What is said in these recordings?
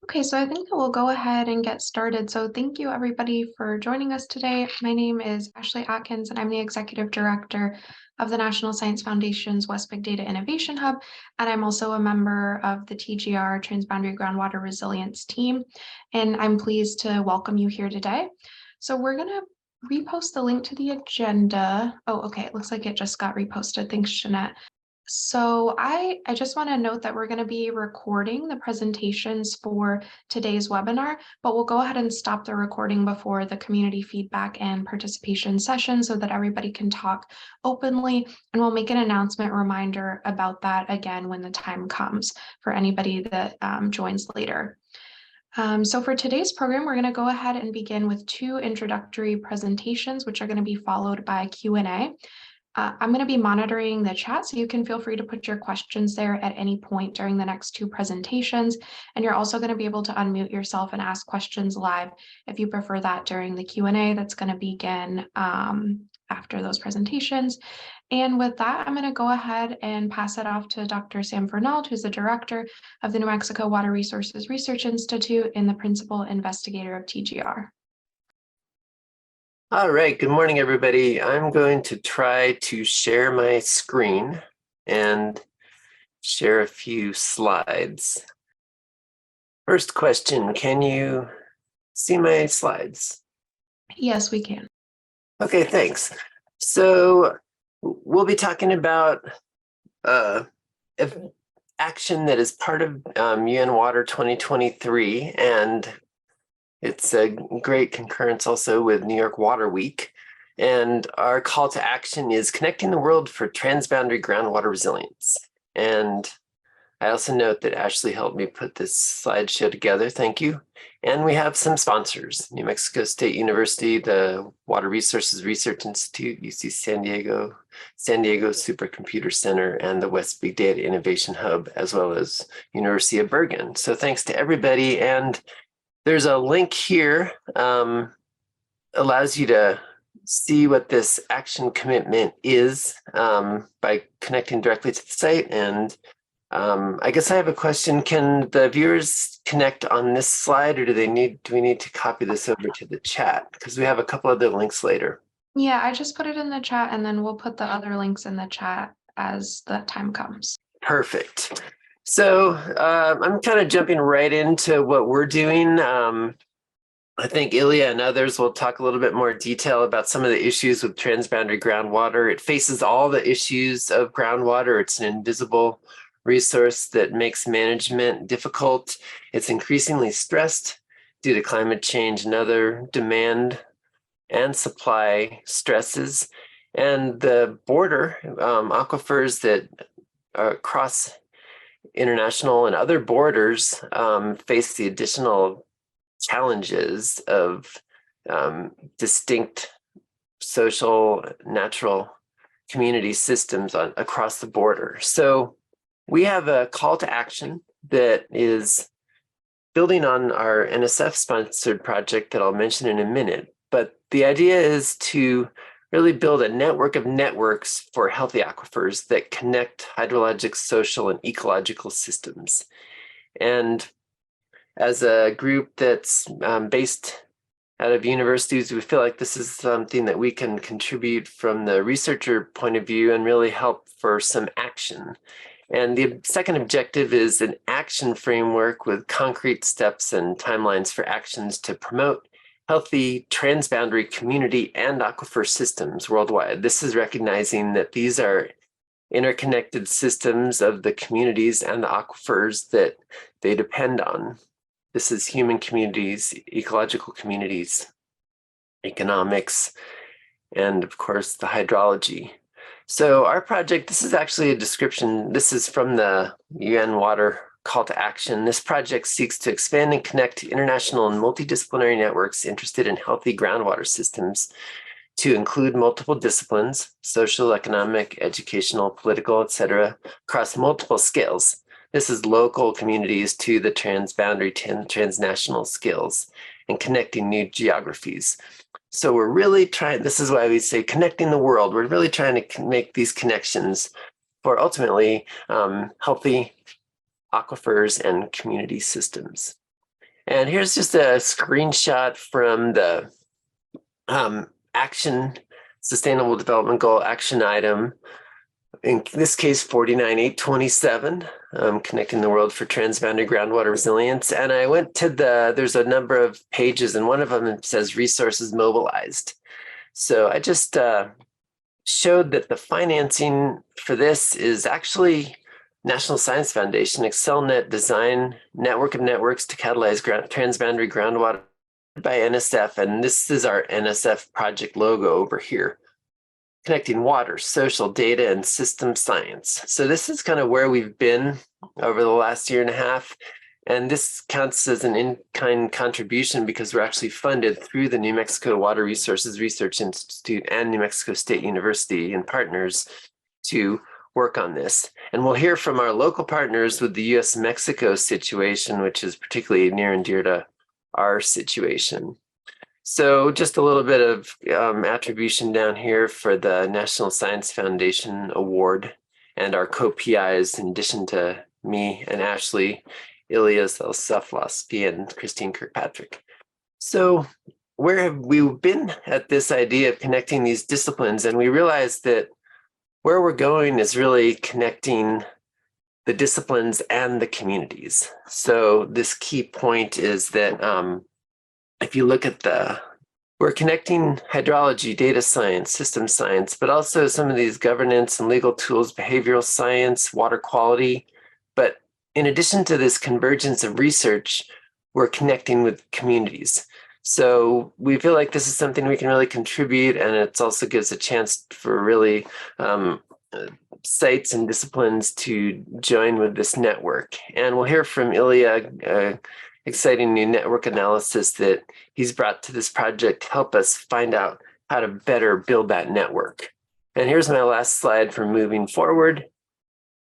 Okay, so I think that we'll go ahead and get started. So thank you everybody for joining us today. My name is Ashley Atkins and I'm the Executive Director of the National Science Foundation's West Big Data Innovation Hub. And I'm also a member of the TGR Transboundary Groundwater Resilience team. And I'm pleased to welcome you here today. So we're gonna repost the link to the agenda. Oh, okay, it looks like it just got reposted. Thanks, Jeanette. So I just want to note that we're going to be recording the presentations for today's webinar, but we'll go ahead and stop the recording before the community feedback and participation session so that everybody can talk openly. And we'll make an announcement reminder about that again when the time comes for anybody that joins later. So for today's program, we're going to go ahead and begin with two introductory presentations, which are going to be followed by Q&A. I'm going to be monitoring the chat, so you can feel free to put your questions there at any point during the next two presentations. And you're also going to be able to unmute yourself and ask questions live if you prefer that during the Q&A that's going to begin after those presentations. And with that, I'm going to go ahead and pass it off to Dr. Sam Fernald, who's the director of the New Mexico Water Resources Research Institute and the principal investigator of TGR. All right, good morning, everybody. I'm going to try to share my screen and share a few slides. First question, can you see my slides? Yes, we can. Okay, thanks. So we'll be talking about action that is part of UN Water 2023, and it's a great concurrence also with New York Water Week. And our call to action is connecting the world for transboundary groundwater resilience. And I also note that Ashley helped me put this slideshow together. Thank you. And we have some sponsors: New Mexico State University, the Water Resources Research Institute, UC San Diego Supercomputer Center, and the West Big Data Innovation Hub, as well as University of Bergen. So thanks to everybody. And there's a link here, allows you to see what this action commitment is by connecting directly to the site. And I guess I have a question. Can the viewers connect on this slide, or do we need to copy this over to the chat? Because we have a couple other links later. Yeah, I just put it in the chat and then we'll put the other links in the chat as the time comes. Perfect. So I'm kind of jumping right into what we're doing. I think Ilya and others will talk a little bit more detail about some of the issues with transboundary groundwater. It faces all the issues of groundwater. It's an invisible resource that makes management difficult. It's increasingly stressed due to climate change and other demand and supply stresses. And the border aquifers that cross international and other borders face the additional challenges of distinct social, natural community systems across the border. So we have a call to action that is building on our NSF-sponsored project that I'll mention in a minute. But the idea is to really build a network of networks for healthy aquifers that connect hydrologic, social, and ecological systems. And as a group that's based out of universities, we feel like this is something that we can contribute from the researcher point of view and really help for some action. And the second objective is an action framework with concrete steps and timelines for actions to promote healthy transboundary community and aquifer systems worldwide. This is recognizing that these are interconnected systems of the communities and the aquifers that they depend on. This is human communities, ecological communities, economics, and of course the hydrology. So our project, this is actually a description. This is from the UN Water Call to Action. This project seeks to expand and connect international and multidisciplinary networks interested in healthy groundwater systems to include multiple disciplines: social, economic, educational, political, etc., across multiple scales. This is local communities to the transboundary, transnational skills, and connecting new geographies. So we're really trying, this is why we say connecting the world. We're really trying to make these connections for ultimately healthy aquifers and community systems. And here's just a screenshot from the action Sustainable Development Goal action item. In this case, 49827, connecting the world for transboundary groundwater resilience. And I went to there's a number of pages, and one of them says resources mobilized. So I just showed that the financing for this is actually National Science Foundation, AccelNet Design Network of Networks to Catalyze Transboundary Groundwater by NSF. And this is our NSF project logo over here, connecting water, social data, and system science. So this is kind of where we've been over the last year and a half. And this counts as an in-kind contribution because we're actually funded through the New Mexico Water Resources Research Institute and New Mexico State University and partners to work on this. And we'll hear from our local partners with the US-Mexico situation, which is particularly near and dear to our situation. So just a little bit of attribution down here for the National Science Foundation Award and our co-PIs, in addition to me and Ashley, Ilya Zeltseflovsky, and Christine Kirkpatrick. So where have we been at this idea of connecting these disciplines? And we realized that where we're going is really connecting the disciplines and the communities. So this key point is that if you look at we're connecting hydrology, data science, system science, but also some of these governance and legal tools, behavioral science, water quality. But in addition to this convergence of research, we're connecting with communities. So we feel like this is something we can really contribute, and it also gives a chance for really sites and disciplines to join with this network. And we'll hear from Ilya, exciting new network analysis that he's brought to this project to help us find out how to better build that network. And here's my last slide for moving forward.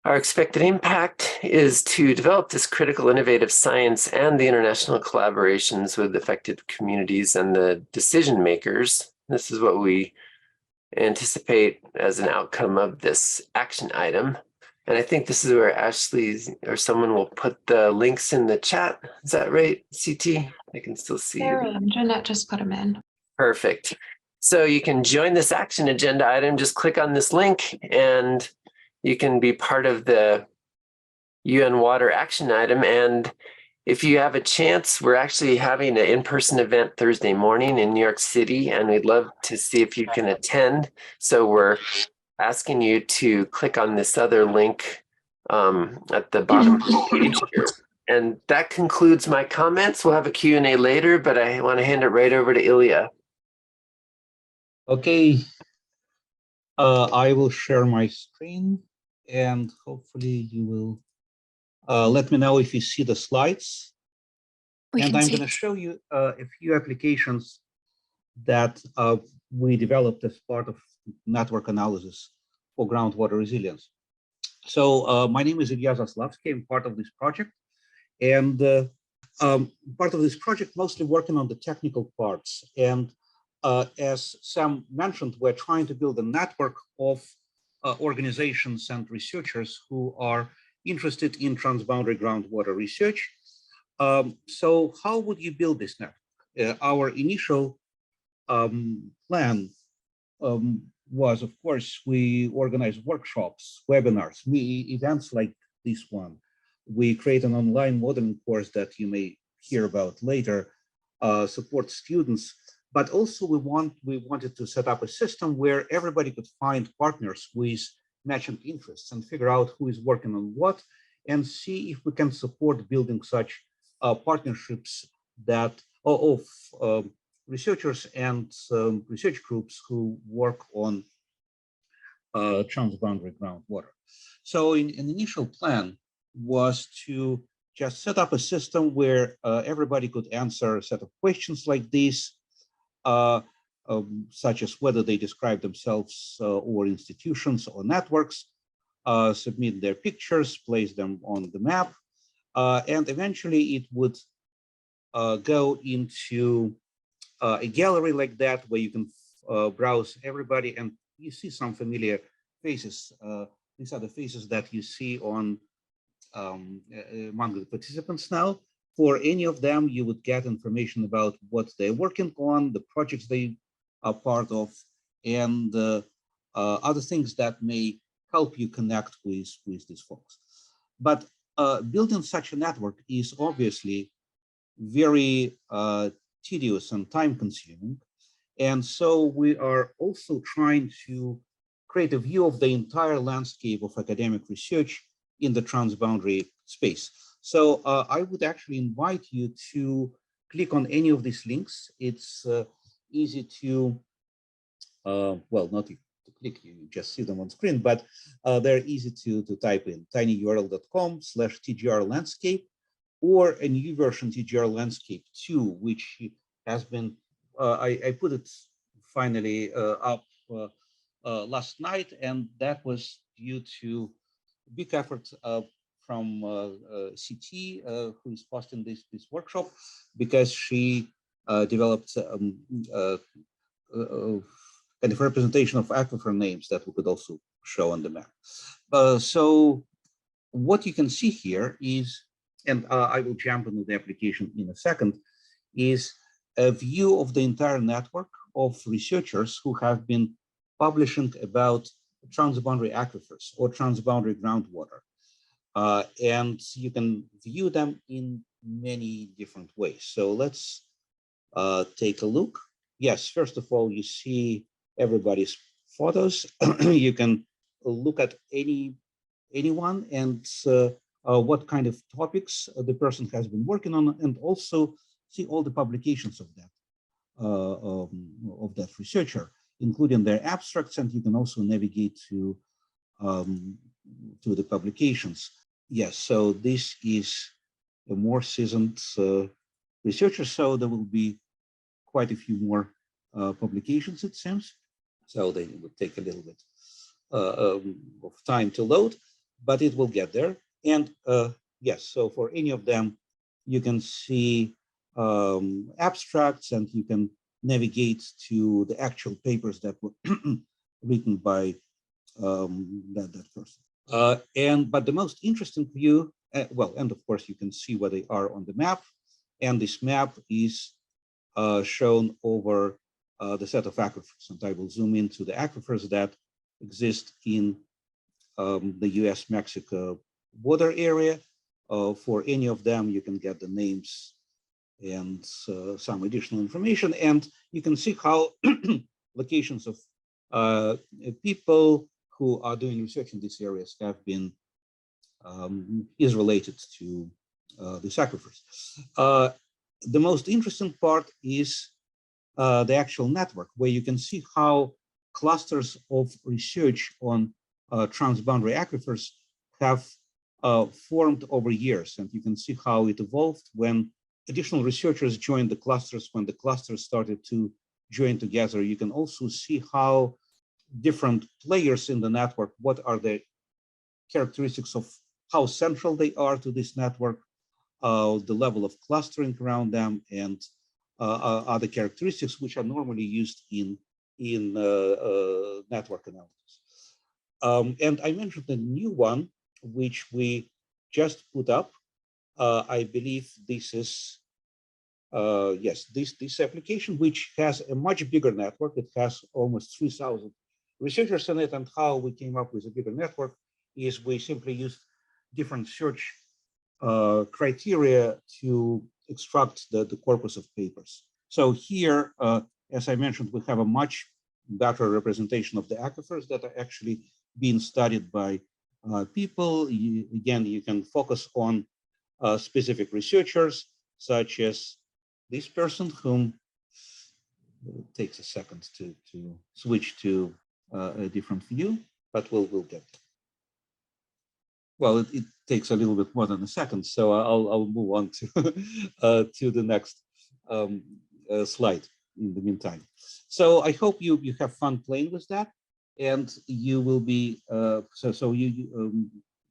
Our expected impact is to develop this critical innovative science and the international collaborations with affected communities and the decision makers. This is what we anticipate as an outcome of this action item. And I think this is where Ashley or someone will put the links in the chat. Is that right, CT? I can still see you. Jeanette just put them in. Perfect. So you can join this action agenda item. Just click on this link and you can be part of the UN Water action item. And if you have a chance, we're actually having an in-person event Thursday morning in New York City, and we'd love to see if you can attend. So we're asking you to click on this other link at the bottom of the page here. And that concludes my comments. We'll have a Q&A later, but I want to hand it right over to Ilya. Okay, I will share my screen, and hopefully you will let me know if you see the slides. And I'm going to show you a few applications that we developed as part of network analysis for groundwater resilience. So my name is Ilya Zaslavsky. I'm part of this project, and part of this project mostly working on the technical parts. And as Sam mentioned, we're trying to build a network of organizations and researchers who are interested in transboundary groundwater research. So how would you build this network? Our initial plan was, of course, we organize workshops, webinars, events like this one. We create an online modeling course that you may hear about later, support students, but also we wanted to set up a system where everybody could find partners with matching interests and figure out who is working on what, and see if we can support building such partnerships that of researchers and research groups who work on transboundary groundwater. So an initial plan was to just set up a system where everybody could answer a set of questions like this, such as whether they describe themselves or institutions or networks, submit their pictures, place them on the map, and eventually it would go into a gallery like that where you can browse everybody, and you see some familiar faces. These are the faces that you see on among the participants now. For any of them, you would get information about what they're working on, the projects they are part of, and other things that may help you connect with these folks. But building such a network is obviously very tedious and time consuming. And so we are also trying to create a view of the entire landscape of academic research in the transboundary space. So I would actually invite you to click on any of these links. It's easy to, well, not to click, you just see them on screen, but they're easy to type in tinyurl.com/TGR landscape, or a new version TGR landscape 2, which has been, I put it finally up last night, and that was due to big effort from CT, who is hosting this workshop, because she developed kind of representation of aquifer names that we could also show on the map. So what you can see here is, and I will jump into the application in a second, is a view of the entire network of researchers who have been publishing about transboundary aquifers or transboundary groundwater. And you can view them in many different ways. So let's take a look. Yes, first of all, you see everybody's photos. You can look at anyone and what kind of topics the person has been working on, and also see all the publications of that researcher, including their abstracts, and you can also navigate to the publications. Yes, so this is a more seasoned researcher, so there will be quite a few more publications, it seems. So they will take a little bit of time to load, but it will get there. And yes, so for any of them, you can see abstracts, and you can navigate to the actual papers that were written by that person. But the most interesting view, well, and of course you can see where they are on the map, and this map is shown over the set of aquifers, and I will zoom into the aquifers that exist in the US-Mexico border area. For any of them, you can get the names and some additional information, and you can see how locations of people who are doing research in these areas have been is related to these aquifers. The most interesting part is the actual network, where you can see how clusters of research on transboundary aquifers have formed over years, and you can see how it evolved when additional researchers joined the clusters, when the clusters started to join together. You can also see how different players in the network, what are the characteristics of how central they are to this network, the level of clustering around them, and other characteristics which are normally used in network analysis. And I mentioned a new one, which we just put up. I believe this is, yes, this application, which has a much bigger network. It has almost 3,000 researchers in it, and how we came up with a bigger network is we simply used different search criteria to extract the corpus of papers. So here, as I mentioned, we have a much better representation of the aquifers that are actually being studied by people. Again, you can focus on specific researchers, such as this person, whom it takes a second to switch to a different view, but we'll get there. Well, it takes a little bit more than a second, so I'll move on to to the next slide in the meantime. So I hope you have fun playing with that, and you will be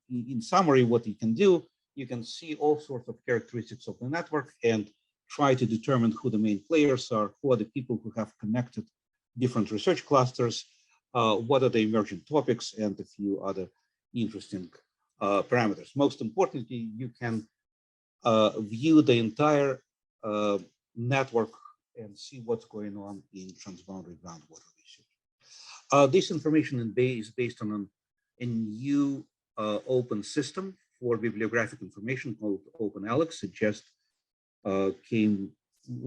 in summary, what you can do, you can see all sorts of characteristics of the network and try to determine who the main players are, who are the people who have connected different research clusters, what are the emerging topics, and a few other interesting parameters. Most importantly, you can view the entire network and see what's going on in transboundary groundwater research. This information is based on a new open system for bibliographic information called OpenAlex. It just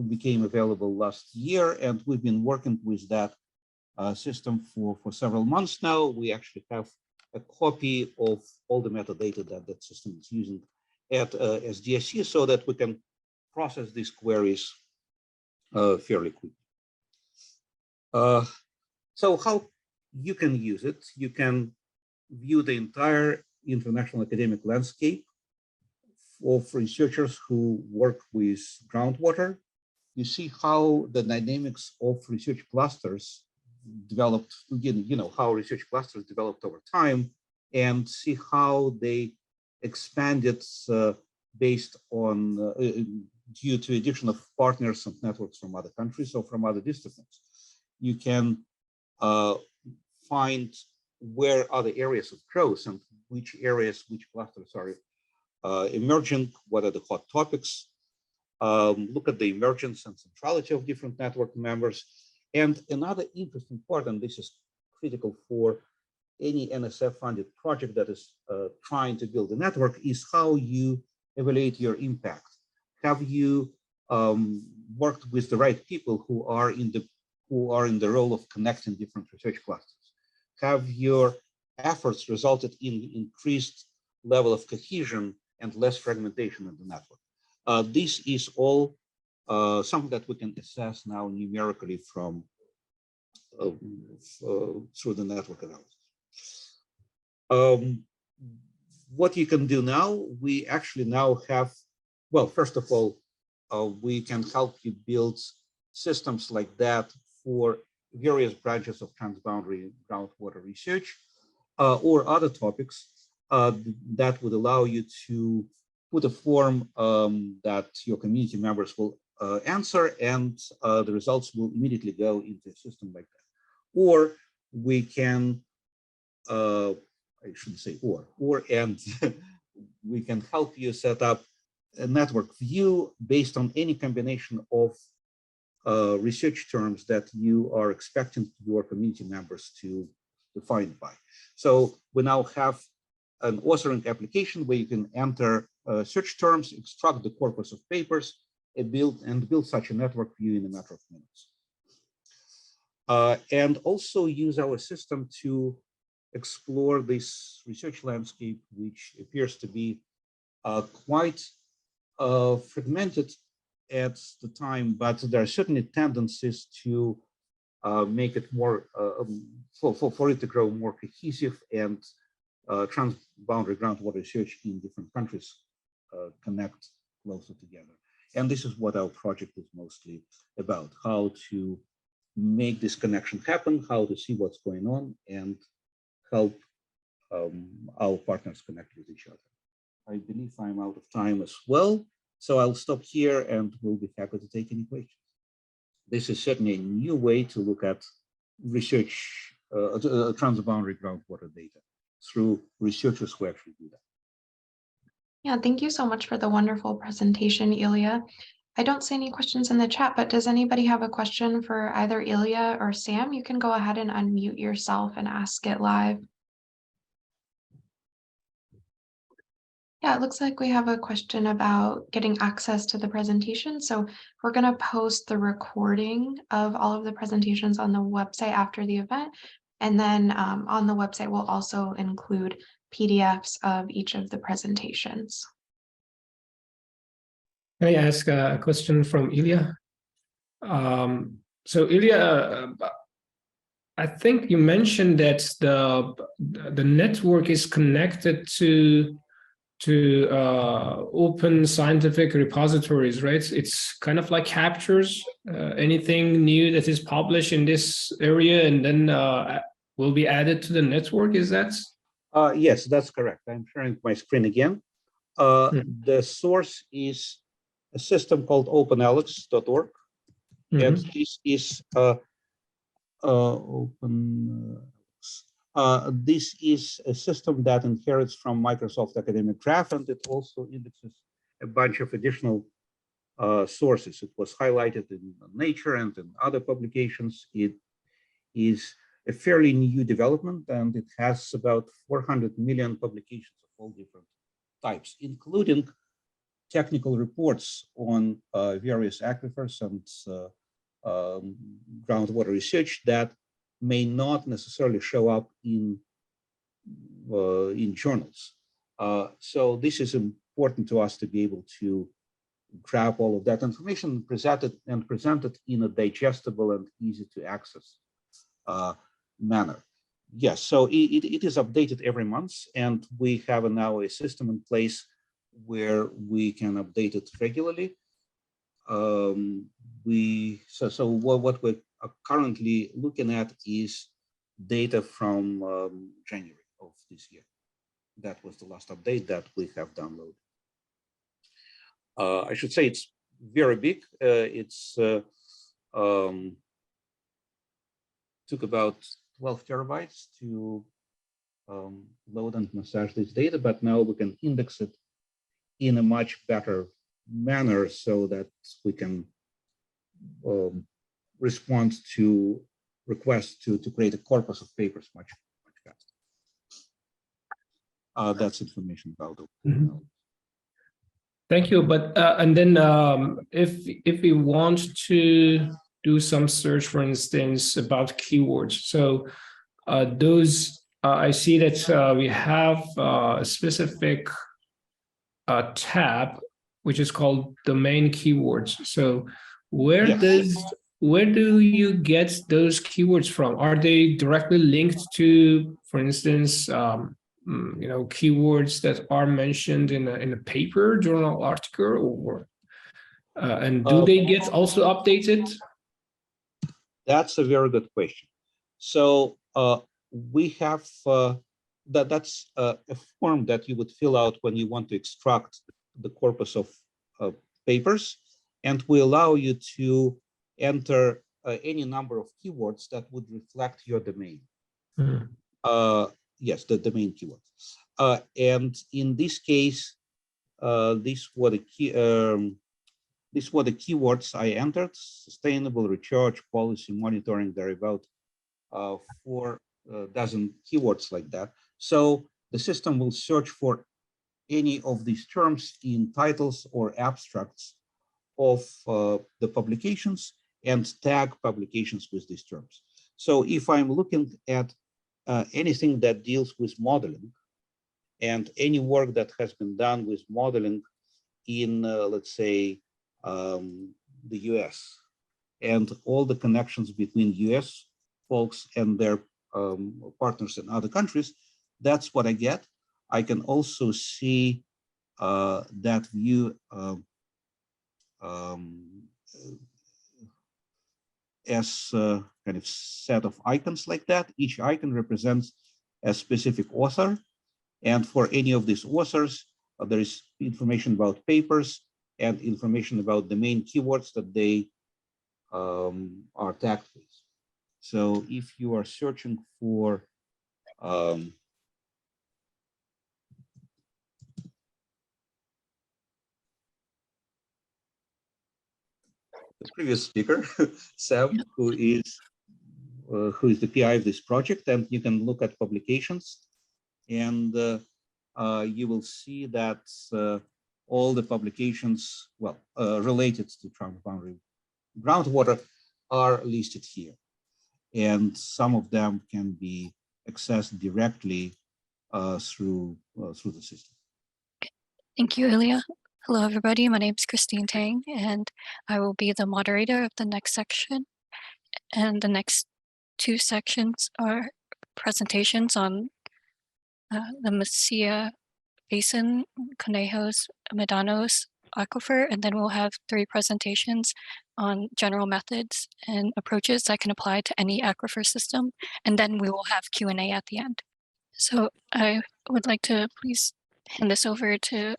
became available last year, and we've been working with that system for several months now. We actually have a copy of all the metadata that system is using at SDSC so that we can process these queries fairly quickly. So how you can use it, you can view the entire international academic landscape of researchers who work with groundwater. You see how the dynamics of research clusters developed, how research clusters developed over time, and see how they expanded based on due to addition of partners and networks from other countries or from other disciplines. You can find where are the areas of growth and which areas, which clusters are emerging, what are the hot topics, look at the emergence and centrality of different network members. And another interesting part, and this is critical for any NSF-funded project that is trying to build a network, is how you evaluate your impact. Have you worked with the right people who are in the role of connecting different research clusters? Have your efforts resulted in increased level of cohesion and less fragmentation in the network? This is all something that we can assess now numerically from through the network analysis. What you can do now, we actually now have, well, first of all, we can help you build systems like that for various branches of transboundary groundwater research or other topics that would allow you to put a form that your community members will answer, and the results will immediately go into a system like that. Or we can, I shouldn't say and we can help you set up a network view based on any combination of research terms that you are expecting your community members to define by. So we now have an authoring application where you can enter search terms, extract the corpus of papers, and build such a network view in a matter of minutes. And also use our system to explore this research landscape, which appears to be quite fragmented at the time, but there are certainly tendencies to make it more, for it to grow more cohesive, and transboundary groundwater research in different countries connect closer together. And this is what our project is mostly about, how to make this connection happen, how to see what's going on, and help our partners connect with each other. I believe I'm out of time as well, so I'll stop here and we'll be happy to take any questions. This is certainly a new way to look at research, transboundary groundwater data through researchers who actually do that. Yeah, thank you so much for the wonderful presentation, Ilya. I don't see any questions in the chat, but does anybody have a question for either Ilya or Sam? You can go ahead and unmute yourself and ask it live. Yeah, it looks like we have a question about getting access to the presentation. So we're going to post the recording of all of the presentations on the website after the event. And then on the website, we'll also include PDFs of each of the presentations. Can I ask a question from Ilya? So Ilya, I think you mentioned that the network is connected to open scientific repositories, right? It's kind of like captures anything new that is published in this area and then will be added to the network, is that? Yes, that's correct. I'm sharing my screen again. The source is a system called openalex.org. And this is this is a system that inherits from Microsoft Academic Graph, and it also indexes a bunch of additional sources. It was highlighted in Nature and in other publications. It is a fairly new development, and it has about 400 million publications of all different types, including technical reports on various aquifers and groundwater research that may not necessarily show up in journals. So this is important to us to be able to grab all of that information and present it in a digestible and easy to access manner. Yes, so it is updated every month, and we have now a system in place where we can update it regularly. So what we're currently looking at is data from January of this year. That was the last update that we have downloaded. I should say it's very big. It's took about 12 terabytes to load and massage this data, but now we can index it in a much better manner so that we can respond to requests to create a corpus of papers much faster. That's information about it. Mm-hmm. Thank you. But and then if we want to do some search, for instance, about keywords, so those I see that we have a specific tab which is called domain keywords. So where do you get those keywords from? Are they directly linked to, for instance, keywords that are mentioned in a paper, journal article, or and do they get also updated? That's a very good question. So we have that's a form that you would fill out when you want to extract the corpus of papers, and we allow you to enter any number of keywords that would reflect your domain. Yes, the domain keywords. And in this case, these were the keywords I entered: sustainable recharge, policy, monitoring. There are about 4 dozen keywords like that. So the system will search for any of these terms in titles or abstracts of the publications and tag publications with these terms. So if I'm looking at anything that deals with modeling, and any work that has been done with modeling in, let's say, the US, and all the connections between US folks and their partners in other countries, that's what I get. I can also see that view as a kind of set of icons like that. Each icon represents a specific author. And for any of these authors, there is information about papers and information about the main keywords that they are tagged with. So if you are searching for the previous speaker, Sam, who is the PI of this project, and you can look at publications, and you will see that all the publications, related to transboundary groundwater, are listed here, and some of them can be accessed directly through the system. Thank you, Ilya. Hello, everybody. My name is Christine Tang, and I will be the moderator of the next section. And the next 2 sections are presentations on the Mesilla Basin, Conejos, Medanos aquifer, and then we'll have 3 presentations on general methods and approaches that can apply to any aquifer system, and then we will have Q&A at the end. So I would like to please hand this over to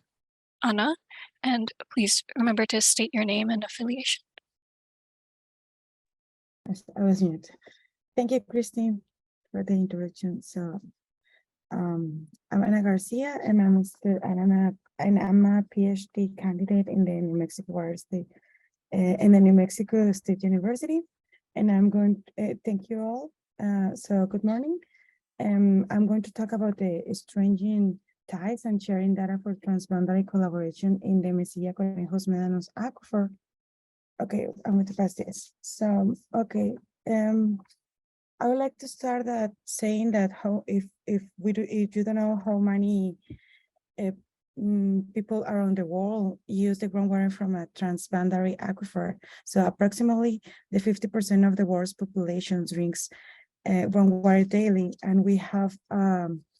Anna, and please remember to state your name and affiliation. I was mute. Thank you, Christine, for the introduction. So I'm Ana Garcia, and I'm a and I'm a PhD candidate in the New Mexico Water State, in the New Mexico State University. And I'm going, thank you all. So good morning. I'm going to talk about the stringing ties and sharing data for transboundary collaboration in the Mesilla Conejos Médanos aquifer. Okay, I'm going to pass this. So, okay, I would like to start that saying that how if you don't know how many people around the world use the groundwater from a transboundary aquifer. So approximately the 50% of the world's population drinks groundwater daily, and we have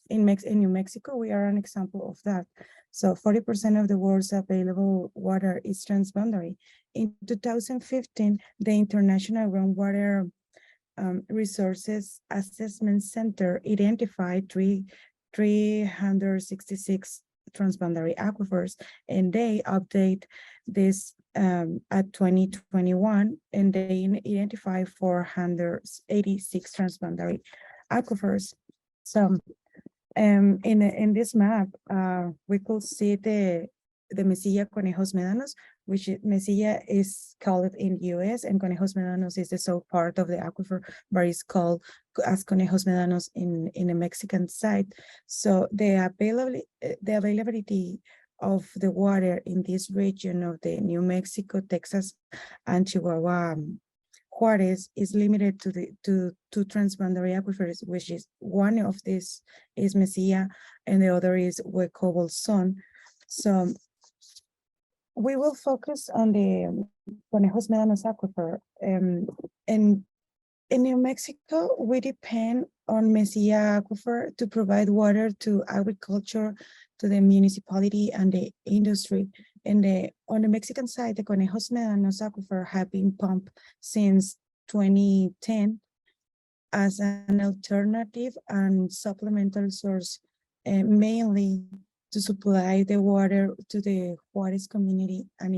in New Mexico, we are an example of that. So 40% of the world's available water is transboundary. In 2015, the International Groundwater Resources Assessment Center identified 366 transboundary aquifers, and they update this at 2021, and they identify 486 transboundary aquifers. So in this map, we could see the Mesilla Conejos Médanos, which Mesilla is called in the US, and Conejos Médanos is the south part of the aquifer, but it's called as Conejos Médanos in the Mexican side. So the availability of the water in this region of the New Mexico, Texas, and Chihuahua, Juarez is limited to the two transboundary aquifers, which is one of these is Mesilla and the other is Hueco Bolson. So we will focus on the Conejos Médanos aquifer. And in New Mexico, we depend on Mesilla aquifer to provide water to agriculture, to the municipality and the industry. And on the Mexican side, the Conejos Médanos aquifer have been pumped since 2010 as an alternative and supplemental source, mainly to supply the water to the Juarez community and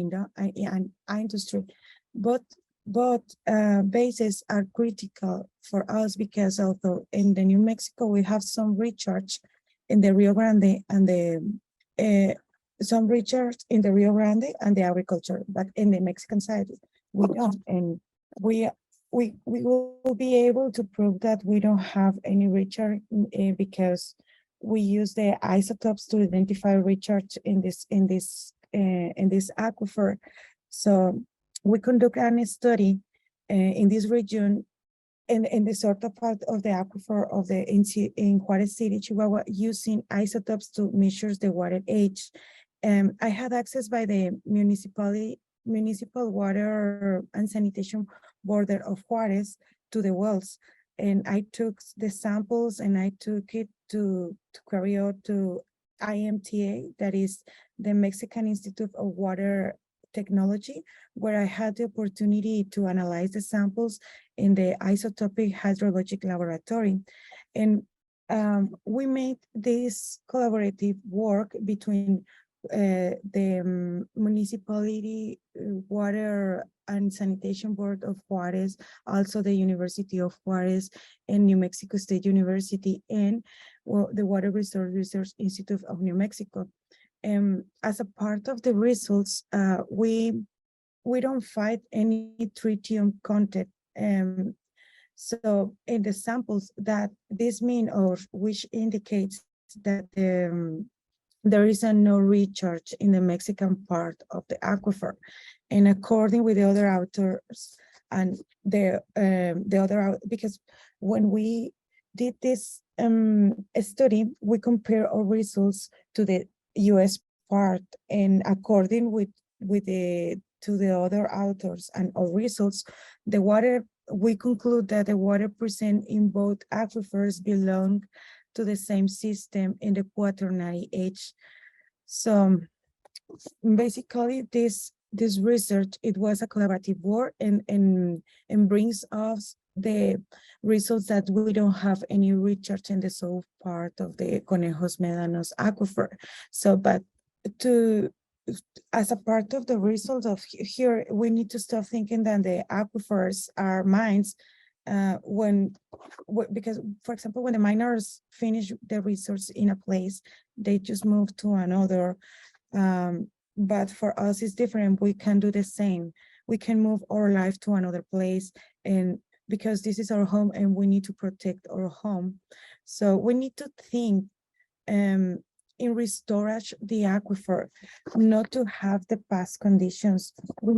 industry. But bases are critical for us because although in the New Mexico we have some recharge in the Rio Grande and the some recharge in the Rio Grande and the agriculture, but in the Mexican side we don't, and we will be able to prove that we don't have any recharge because we use the isotopes to identify recharge in this aquifer. So we conduct a study in this region in the sort of part of the aquifer of the in Juarez City, Chihuahua, using isotopes to measure the water age. I had access by the municipal water and sanitation board of Juarez to the wells, and I took the samples and I took it to carry out to IMTA, that is the Mexican Institute of Water Technology, where I had the opportunity to analyze the samples in the isotopic hydrologic laboratory. And we made this collaborative work between the municipality water and sanitation board of Juarez, also the University of Juarez and New Mexico State University, and the Water Research Institute of New Mexico. As a part of the results, we don't find any tritium content. So in the samples that this mean, or which indicates that there is no recharge in the Mexican part of the aquifer. And according with the other authors and the other, because when we did this study, we compare our results to the US part, and according with the other authors and our results, the water, we conclude that the water present in both aquifers belong to the same system in the quaternary age. So basically this research, it was a collaborative work and brings us the results that we don't have any recharge in the south part of the Conejos Médanos aquifer. So, but as a part of the results of here, we need to stop thinking that the aquifers are mines. Because, for example, when the miners finish the resource in a place, they just move to another But for us, it's different. We can do the same. We can move our life to another place, and because this is our home and we need to protect our home. So we need to think in restorage the aquifer, not to have the past conditions. We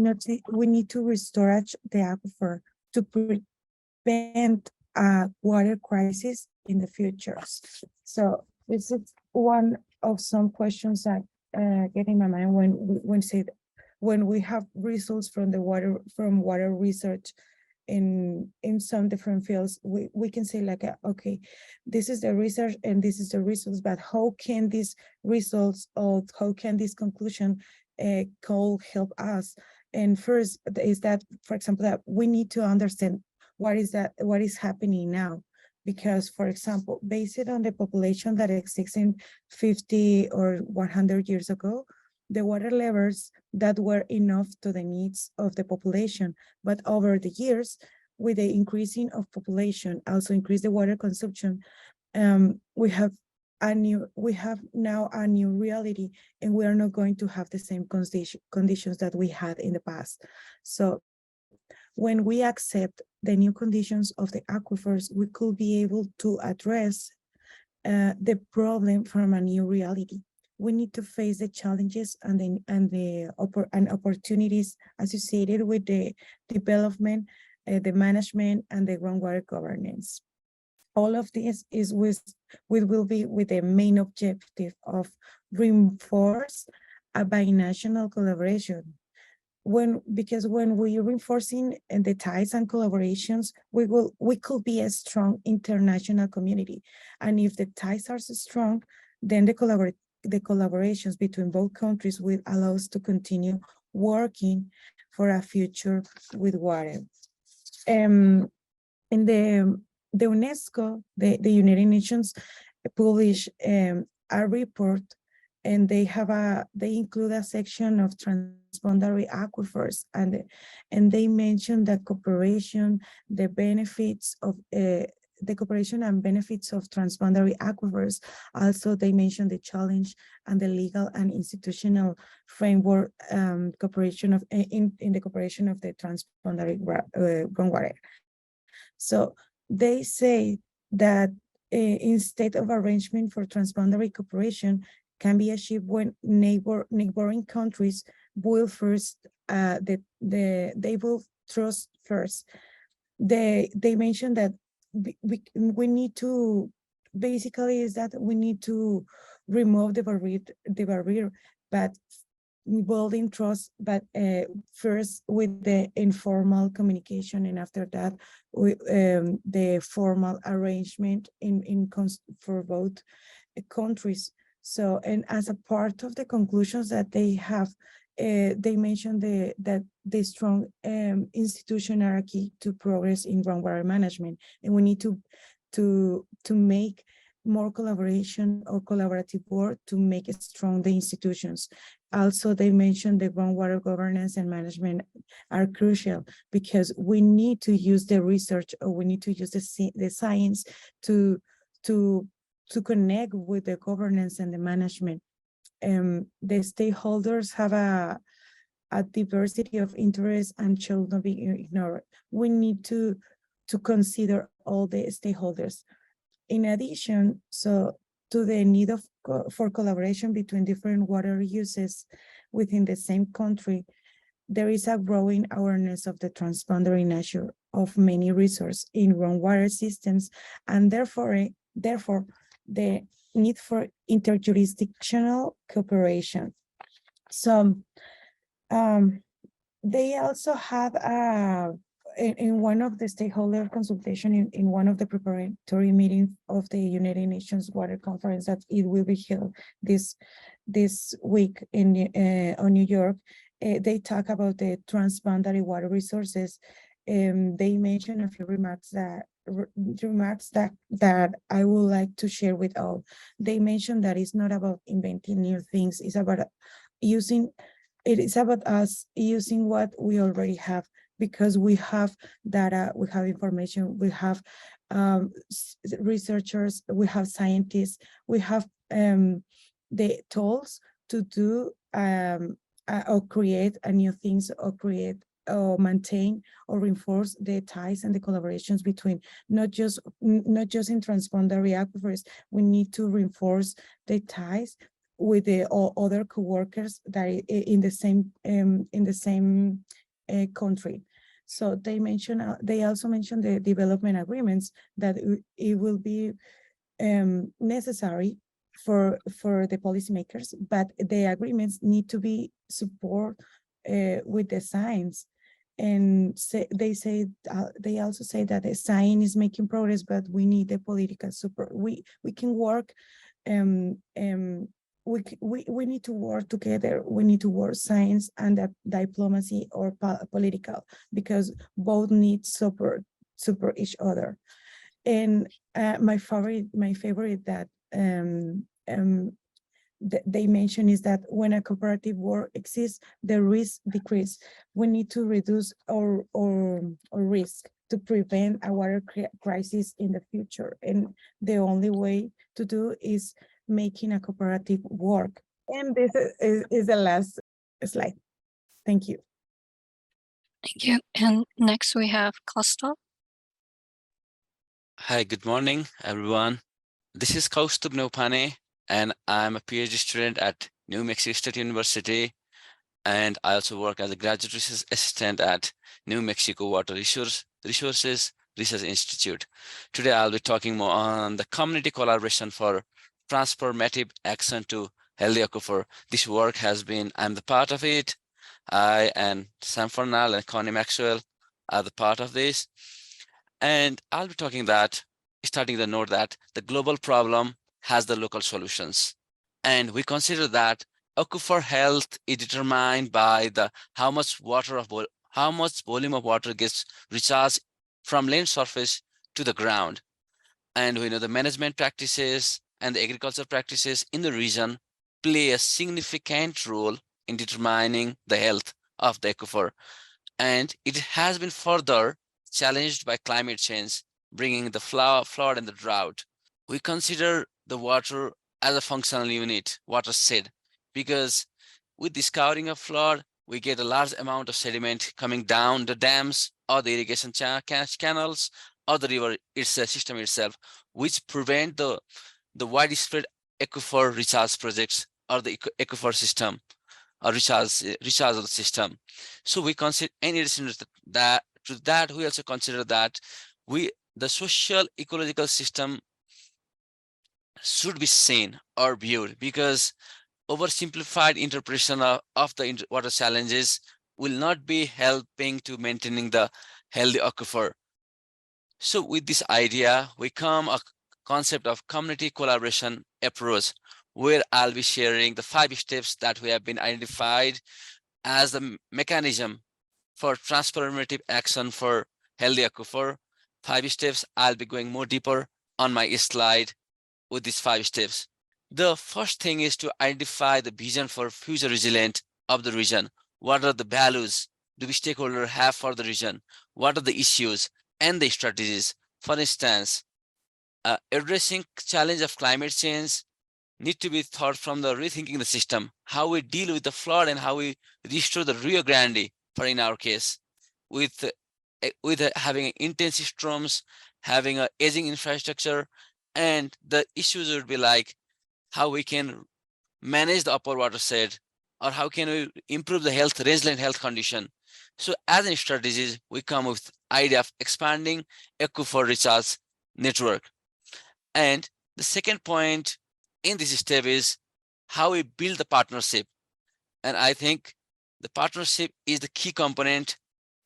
need to restorage the aquifer to prevent a water crisis in the future. So this is one of some questions that get in my mind when we have results from the water research in some different fields. We can say like, okay, this is the research and this is the results, but how can these results, or how can this conclusion help us? And first is that, for example, that we need to understand what is happening now. Because, for example, based on the population that exists in 50 or 100 years ago, the water levels that were enough to the needs of the population. But over the years, with the increasing of population, also increase the water consumption, we have now a new reality, and we are not going to have the same conditions that we had in the past. So when we accept the new conditions of the aquifers, we could be able to address the problem from a new reality. We need to face the challenges and opportunities associated with the development, the management, and the groundwater governance. All of this will be with the main objective of reinforce a binational collaboration. Because when we are reinforcing the ties and collaborations, we could be a strong international community. And if the ties are so strong, then the collaborations between both countries will allow us to continue working for a future with water. And the UNESCO, the United Nations, published a report, and they include a section of transboundary aquifers, and they mention the cooperation, the benefits of the cooperation and benefits of transboundary aquifers. Also, they mention the challenge and the legal and institutional framework cooperation in the cooperation of the transboundary groundwater. So they say that instead of arrangement for transboundary cooperation can be achieved when neighboring countries will first they will trust first. They mentioned that we need to, basically is that we need to remove the barrier, but building trust, but first with the informal communication, and after that the formal arrangement for both countries. So, and as a part of the conclusions that they have, they mentioned that the strong institutional are key to progress in groundwater management, and we need to make more collaboration or collaborative work to make it strong the institutions. Also, they mentioned the groundwater governance and management are crucial, because we need to use the research, or we need to use the science to connect with the governance and the management. The stakeholders have a diversity of interests and should not be ignored. We need to consider all the stakeholders. In addition, so to the need for collaboration between different water uses within the same country, there is a growing awareness of the transboundary nature of many resources in groundwater systems, and therefore the need for interjurisdictional cooperation. So they also have in one of the stakeholder consultation in one of the preparatory meetings of the United Nations Water Conference that it will be held this week on New York. They talk about the transboundary water resources. They mention a few remarks that I would like to share with all. They mentioned that it's not about inventing new things. It's about it is about us using what we already have, because we have data, we have information, we have researchers, we have scientists, we have the tools to do or create a new things, or create or maintain or reinforce the ties and the collaborations between not just in transboundary aquifers. We need to reinforce the ties with the other co-workers that in the same country. So they also mentioned the development agreements, that it will be necessary for the policymakers, but the agreements need to be support with the science. And they also say that the science is making progress, but we need the political support. We can work. We need to work together. We need to work science and diplomacy or political, because both need support each other. And my favorite that they mention is that when a cooperative work exists, the risk decrease. We need to reduce our risk to prevent a water crisis in the future. And the only way to do is making a cooperative work. And this is the last slide. Thank you. Thank you. And next we have Costa. Hi, good morning, everyone. This is Kaustubh Nopane, and I'm a PhD student at New Mexico State University. And I also work as a graduate research assistant at New Mexico Water Resources Research Institute. Today, I'll be talking more on the community collaboration for transformative action to healthy aquifer. This work I'm the part of it. I and Sam Fernald and Connie Maxwell are the part of this. And I'll be starting the note that the global problem has the local solutions. And we consider that aquifer health is determined by how much volume of water gets recharged from land surface to the ground. And we know the management practices and the agriculture practices in the region play a significant role in determining the health of the aquifer. And it has been further challenged by climate change, bringing the flood and the drought. We consider the water as a functional unit, watershed, because with the scouring of flood, we get a large amount of sediment coming down the dams or the irrigation canals or the river system itself, which prevent the widespread aquifer recharge projects or the aquifer system or recharge of the system. So we consider, in addition to that, we also consider that the social ecological system should be seen or viewed, because oversimplified interpretation of the water challenges will not be helping to maintaining the healthy aquifer. So with this idea, we come a concept of community collaboration approach, where I'll be sharing the 5 steps that we have been identified as the mechanism for transformative action for healthy aquifer. 5 steps. I'll be going more deeper on my slide with these 5 steps. The first thing is to identify the vision for future resilience of the region. What are the values do we stakeholders have for the region? What are the issues and the strategies? For instance, addressing challenge of climate change need to be thought from the rethinking the system, how we deal with the flood and how we restore the Rio Grande, for in our case, with having intensive storms, having an aging infrastructure, and the issues would be like how we can manage the upper watershed, or how can we improve the resilient health condition. So as in strategies, we come with idea of expanding aquifer recharge network. And the second point in this step is how we build the partnership. And I think the partnership is the key component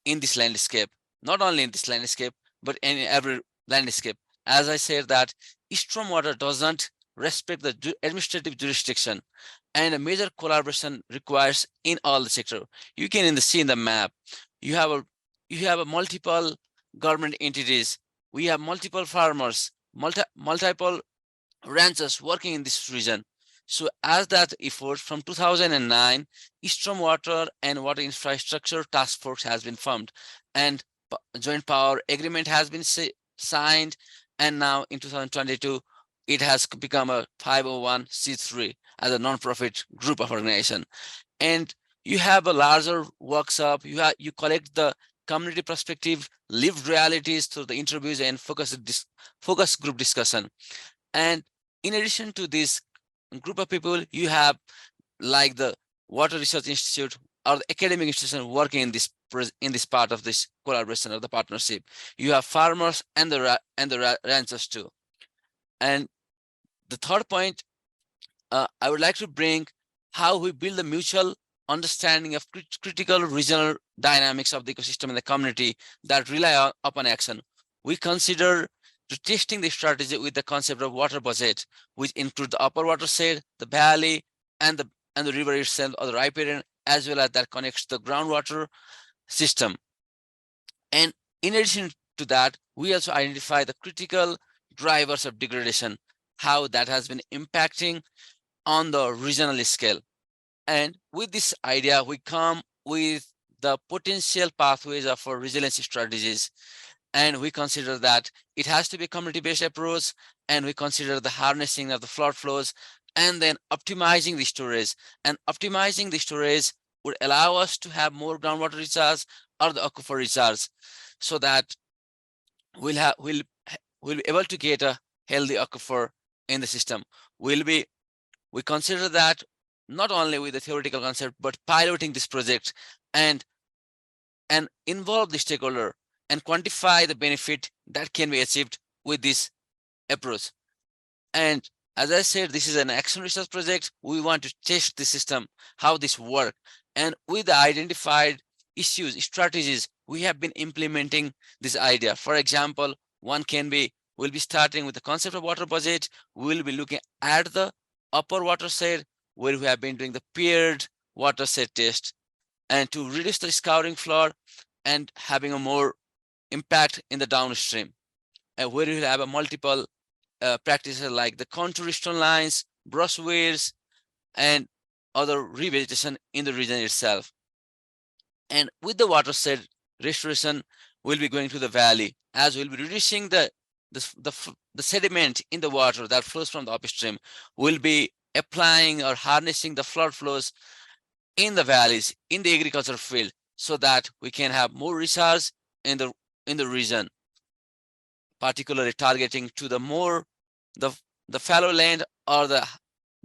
in this landscape, not only in this landscape, but in every landscape. As I said that stormwater doesn't respect the administrative jurisdiction, and a major collaboration requires in all the sector. You can see in the map, you have a multiple government entities. We have multiple farmers, multiple ranchers working in this region. So as that effort from 2009, stormwater and water infrastructure task force has been formed, and joint power agreement has been signed, and now in 2022 it has become a 501c3 as a non-profit group of organization. And you have a larger workshop, you collect the community perspective, lived realities through the interviews and focus group discussion. And in addition to this group of people, you have like the Water Research Institute or the academic institution working in this part of this collaboration or the partnership. You have farmers and the ranchers too. And the third point, I would like to bring how we build a mutual understanding of critical regional dynamics of the ecosystem and the community that rely upon action. We consider testing the strategy with the concept of water budget, which include the upper watershed, the valley, and the river itself or the riparian, as well as that connects the groundwater system. And in addition to that, we also identify the critical drivers of degradation, how that has been impacting on the regional scale. And with this idea, we come with the potential pathways of our resiliency strategies. And we consider that it has to be a community-based approach, and we consider the harnessing of the flood flows, and then optimizing the storage. And optimizing the storage would allow us to have more groundwater recharge or the aquifer recharge, so that we'll be able to get a healthy aquifer in the system. We consider that not only with the theoretical concept, but piloting this project and involve the stakeholder and quantify the benefit that can be achieved with this approach. And as I said, this is an action research project. We want to test the system, how this works. And with the identified issues, strategies, we have been implementing this idea. For example, one can be, we'll be starting with the concept of water budget. We'll be looking at the upper watershed, where we have been doing the paired watershed test, and to reduce the scouring flood and having a more impact in the downstream, and where you will have a multiple practices like the contour stone lines, brush weirs, and other revegetation in the region itself. And with the watershed restoration, we'll be going to the valley, as we'll be reducing the sediment in the water that flows from the upstream. We'll be applying or harnessing the flood flows in the valleys, in the agricultural field, so that we can have more recharge in the region, particularly targeting to the fallow land or the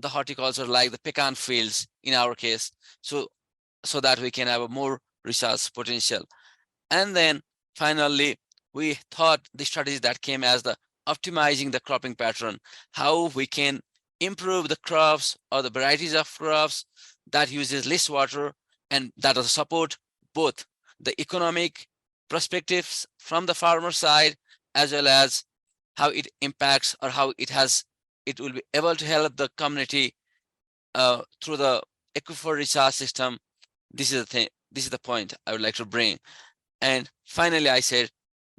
horticulture, like the pecan fields in our case, so that we can have a more resource potential. And then finally, we thought the strategy that came as the optimizing the cropping pattern, how we can improve the crops or the varieties of crops that uses less water, and that will support both the economic perspectives from the farmer side, as well as how it impacts or how it will be able to help the community through the aquifer recharge system. This is the thing. This is the point I would like to bring. And finally, I said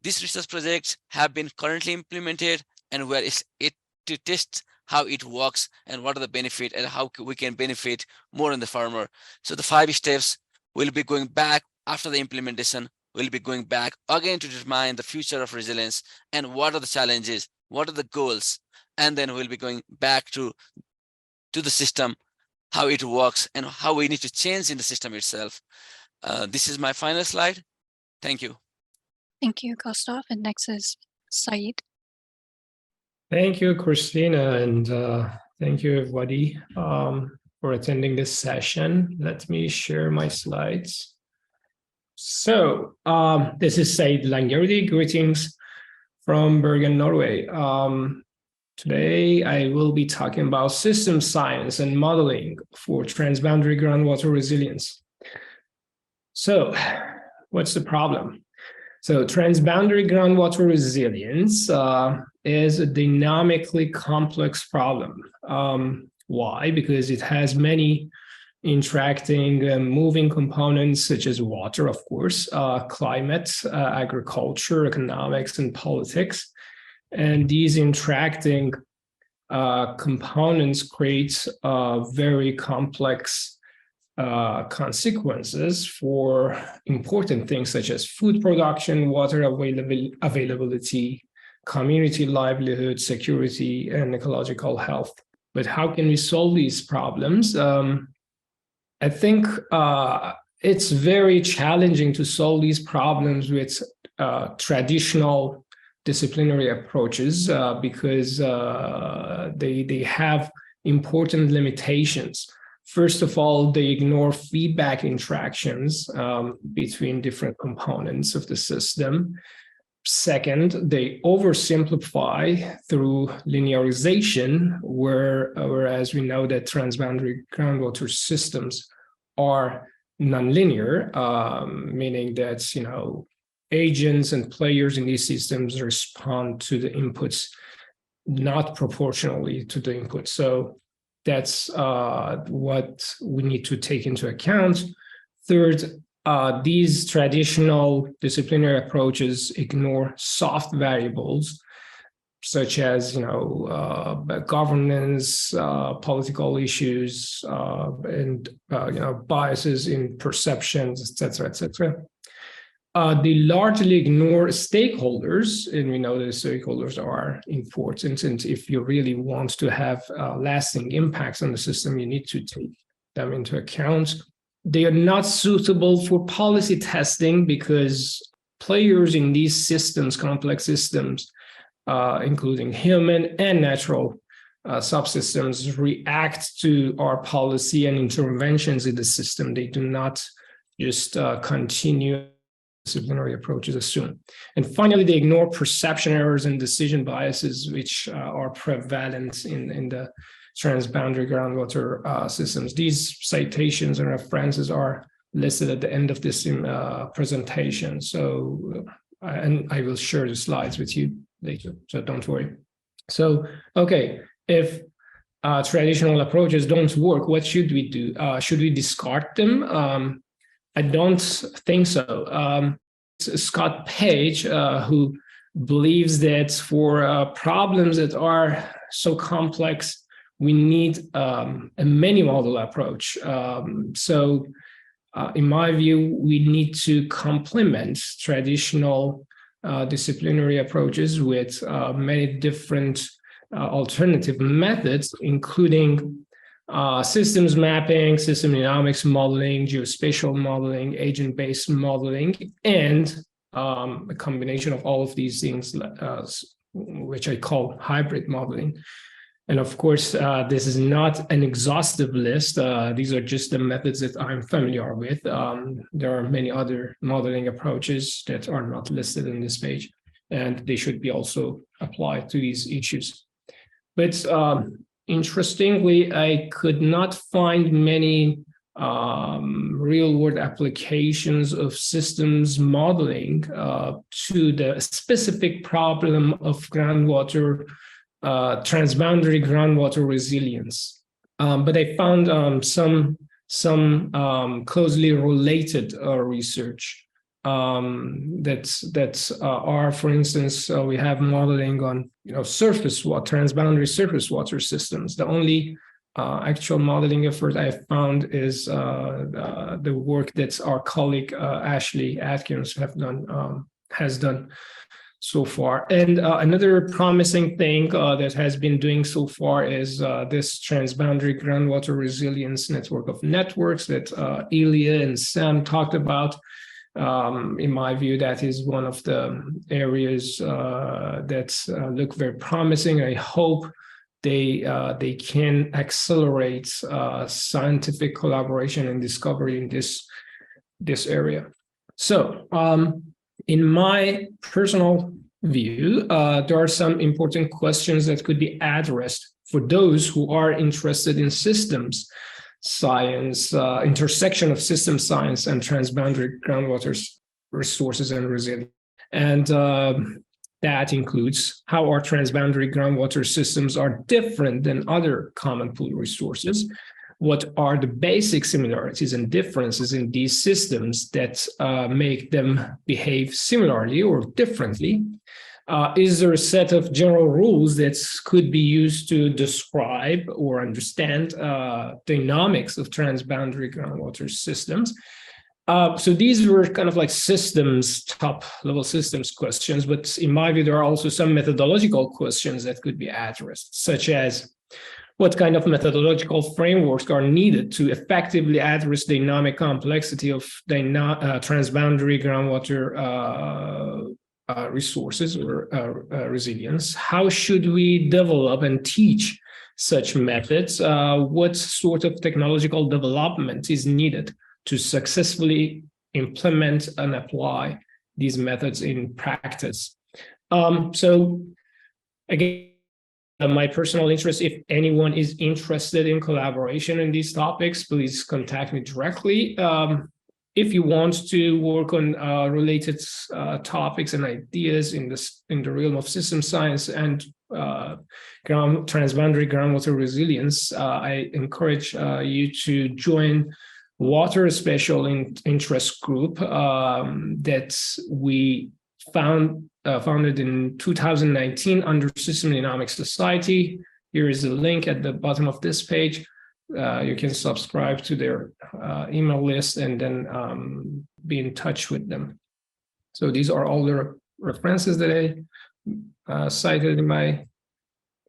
these research projects have been currently implemented, and where is it to test how it works and what are the benefits and how we can benefit more in the farmer. So the 5 steps will be going back after the implementation. We'll be going back again to determine the future of resilience and what are the challenges, what are the goals, and then we'll be going back to the system, how it works and how we need to change in the system itself. This is my final slide. Thank you. Thank you, Kostov. And next is Saeed. Thank you, Christina, and thank you, everybody, for attending this session. Let me share my slides. So this is Saeed Langerdi. Greetings from Bergen, Norway. Today, I will be talking about system science and modeling for transboundary groundwater resilience. So what's the problem? So transboundary groundwater resilience is a dynamically complex problem. Why? Because it has many interacting and moving components such as water, of course, climate, agriculture, economics, and politics. And these interacting components create very complex consequences for important things such as food production, water availability, community livelihood, security, and ecological health. But how can we solve these problems? I think it's very challenging to solve these problems with traditional disciplinary approaches because they have important limitations. First of all, they ignore feedback interactions between different components of the system. Second, they oversimplify through linearization, whereas we know that transboundary groundwater systems are nonlinear, meaning that agents and players in these systems respond to the inputs not proportionally to the input. So that's what we need to take into account. Third, these traditional disciplinary approaches ignore soft variables such as governance, political issues, and biases in perceptions, etc., etc. They largely ignore stakeholders, and we know that stakeholders are important. And if you really want to have lasting impacts on the system, you need to take them into account. They are not suitable for policy testing because players in these systems, complex systems, including human and natural subsystems, react to our policy and interventions in the system. They do not just continue disciplinary approaches assume. And finally, they ignore perception errors and decision biases, which are prevalent in the transboundary groundwater systems. These citations and references are listed at the end of this presentation. So, and I will share the slides with you later, so don't worry. So, okay, if traditional approaches don't work, what should we do? Should we discard them? I don't think so. Scott Page, who believes that for problems that are so complex, we need a many model approach. So in my view, we need to complement traditional disciplinary approaches with many different alternative methods, including systems mapping, system dynamics modeling, geospatial modeling, agent-based modeling, and a combination of all of these things, which I call hybrid modeling. And of course, this is not an exhaustive list. These are just the methods that I'm familiar with. There are many other modeling approaches that are not listed in this page, and they should be also applied to these issues. But interestingly, I could not find many real-world applications of systems modeling to the specific problem of groundwater, transboundary groundwater resilience. But I found some closely related research that are, for instance, we have modeling on surface water, transboundary surface water systems. The only actual modeling effort I found is the work that our colleague Ashley Atkins has done so far. And another promising thing that has been doing so far is this transboundary groundwater resilience network of networks that Ilya and Sam talked about. In my view, that is one of the areas that look very promising. I hope they can accelerate scientific collaboration and discovery in this area. So, in my personal view, there are some important questions that could be addressed for those who are interested in systems science, intersection of system science and transboundary groundwater resources and resilience. And that includes how our transboundary groundwater systems are different than other common pool resources. What are the basic similarities and differences in these systems that make them behave similarly or differently? Is there a set of general rules that could be used to describe or understand dynamics of transboundary groundwater systems? So these were kind of like systems, top level systems questions, but in my view, there are also some methodological questions that could be addressed, such as what kind of methodological frameworks are needed to effectively address dynamic complexity of transboundary groundwater resources or resilience? How should we develop and teach such methods? What sort of technological development is needed to successfully implement and apply these methods in practice? So again, my personal interest, if anyone is interested in collaboration in these topics, please contact me directly. If you want to work on related topics and ideas in the realm of system science and transboundary groundwater resilience, I encourage you to join Water Special Interest Group that we founded in 2019 under System Dynamics Society. Here is the link at the bottom of this page. You can subscribe to their email list and then be in touch with them. So these are all the references that I cited in my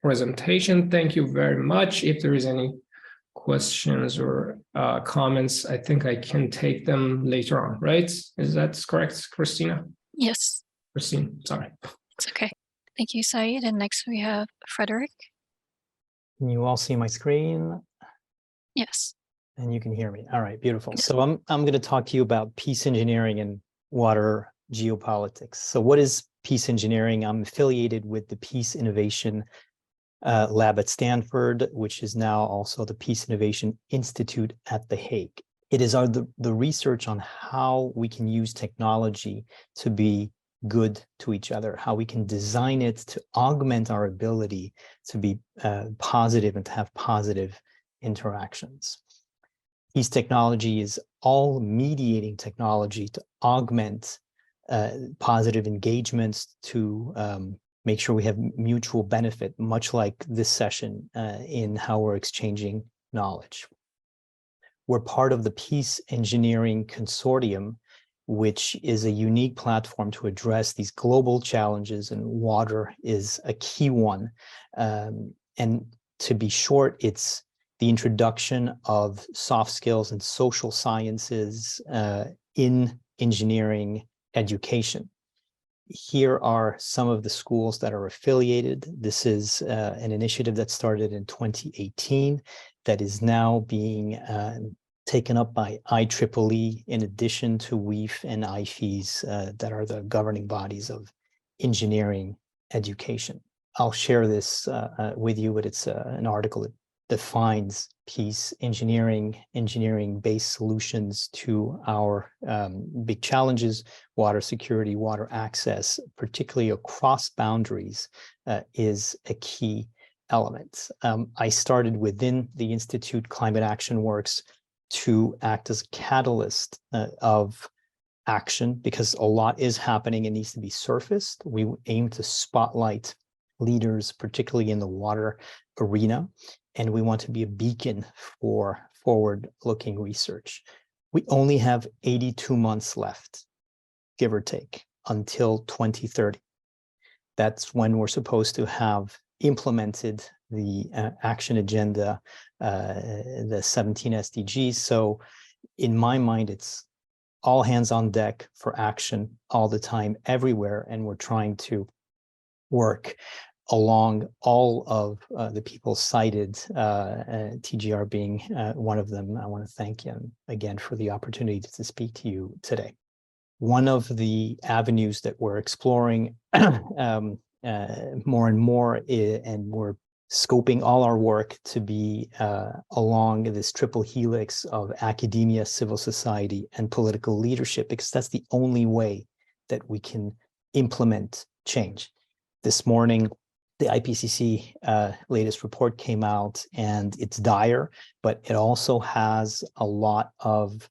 presentation. Thank you very much. If there is any questions or comments, I think I can take them later on, right? Is that correct, Christina? Yes, Christine, sorry. it's okay. Thank you, Saeed. And next we have Frederick. Can you all see my screen? Yes. And you can hear me. All right, beautiful. So I'm going to talk to you about peace engineering and water geopolitics. So what is peace engineering? I'm affiliated with the Peace Innovation Lab at Stanford, which is now also the Peace Innovation Institute at The Hague. It is the research on how we can use technology to be good to each other, how we can design it to augment our ability to be positive and to have positive interactions. Peace technology is all mediating technology to augment positive engagements, to make sure we have mutual benefit, much like this session in how we're exchanging knowledge. We're part of the Peace Engineering Consortium, which is a unique platform to address these global challenges, and water is a key one. And to be short, it's the introduction of soft skills and social sciences in engineering education. Here are some of the schools that are affiliated. This is an initiative that started in 2018 that is now being taken up by IEEE, in addition to WEEF and IFES that are the governing bodies of engineering education. I'll share this with you, but it's an article that defines peace engineering-based solutions to our big challenges. Water security, water access, particularly across boundaries, is a key element. I started within the Institute Climate Action Works to act as a catalyst of action, because a lot is happening and needs to be surfaced. We aim to spotlight leaders, particularly in the water arena, and we want to be a beacon for forward-looking research. We only have 82 months left, give or take, until 2030. That's when we're supposed to have implemented the action agenda, the 17 SDGs. So in my mind, it's all hands on deck for action all the time, everywhere. And we're trying to work along all of the people cited, TGR being one of them. I want to thank him again for the opportunity to speak to you today. One of the avenues that we're exploring more and more, and we're scoping all our work to be along this triple helix of academia, civil society, and political leadership, because that's the only way that we can implement change. This morning, the IPCC latest report came out, and it's dire, but it also has a lot of,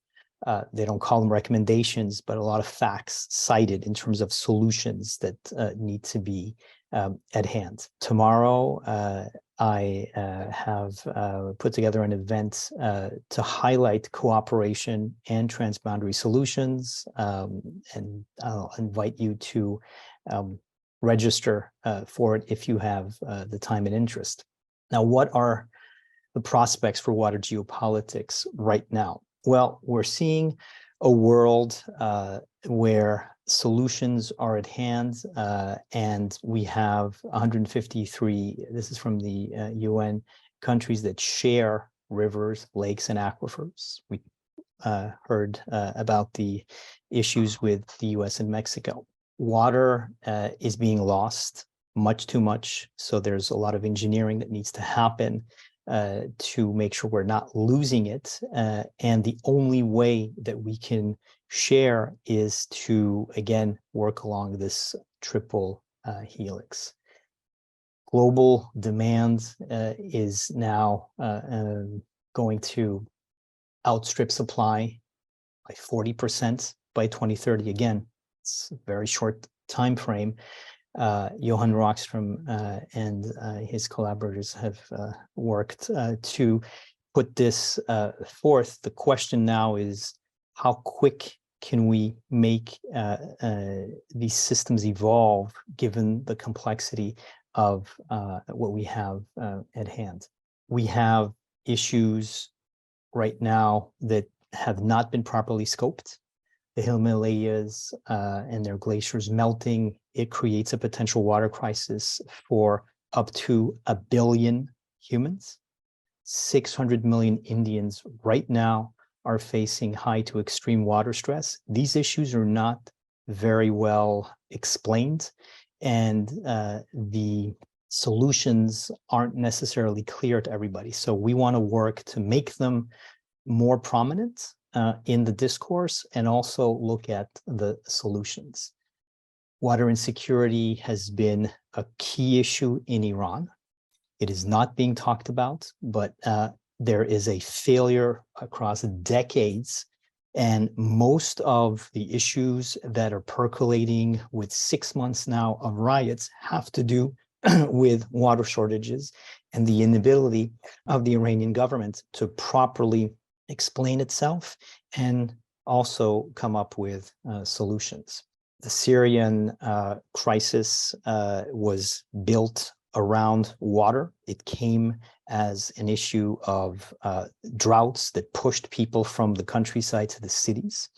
they don't call them recommendations, but a lot of facts cited in terms of solutions that need to be at hand. Tomorrow, I have put together an event to highlight cooperation and transboundary solutions, and I'll invite you to register for it if you have the time and interest. Now, what are the prospects for water geopolitics right now? Well, we're seeing a world where solutions are at hand, and we have 153, this is from the UN, countries that share rivers, lakes, and aquifers. We heard about the issues with the US and Mexico. Water is being lost much too much, so there's a lot of engineering that needs to happen to make sure we're not losing it. And the only way that we can share is to, again, work along this triple helix. Global demand is now going to outstrip supply by 40% by 2030. Again, it's a very short time frame. Johan Rockström and his collaborators have worked to put this forth. The question now is, how quick can we make these systems evolve given the complexity of what we have at hand? We have issues right now that have not been properly scoped. The Himalayas and their glaciers melting, it creates a potential water crisis for up to 1 billion humans. 600 million Indians right now are facing high to extreme water stress. These issues are not very well explained, and the solutions aren't necessarily clear to everybody. So we want to work to make them more prominent in the discourse and also look at the solutions. Water insecurity has been a key issue in Iran. It is not being talked about, but there is a failure across decades. And most of the issues that are percolating with 6 months now of riots have to do with water shortages and the inability of the Iranian government to properly explain itself and also come up with solutions. The Syrian crisis was built around water. It came as an issue of droughts that pushed people from the countryside to the cities.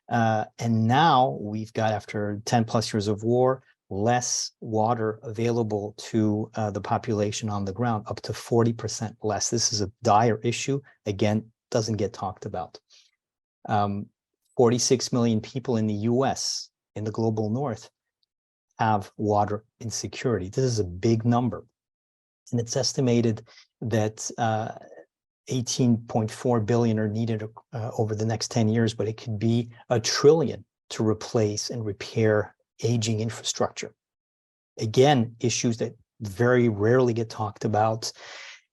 And now we've got, after 10 plus years of war, less water available to the population on the ground, up to 40% less. This is a dire issue. Again, doesn't get talked about. 46 million people in the US, in the global north, have water insecurity. This is a big number. And it's estimated that 18.4 billion are needed over the next 10 years, but it could be $1 trillion to replace and repair aging infrastructure. Again, issues that very rarely get talked about.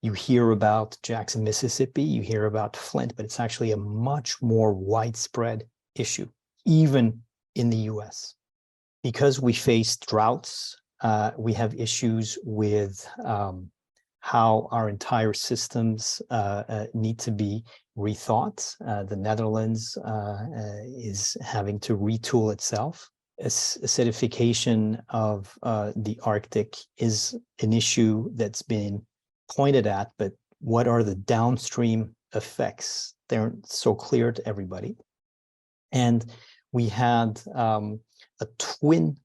You hear about Jackson, Mississippi, you hear about Flint, but it's actually a much more widespread issue, even in the US. Because we face droughts, we have issues with how our entire systems need to be rethought. The Netherlands is having to retool itself. Acidification of the Arctic is an issue that's been pointed at, but what are the downstream effects? They aren't so clear to everybody. And we had a twin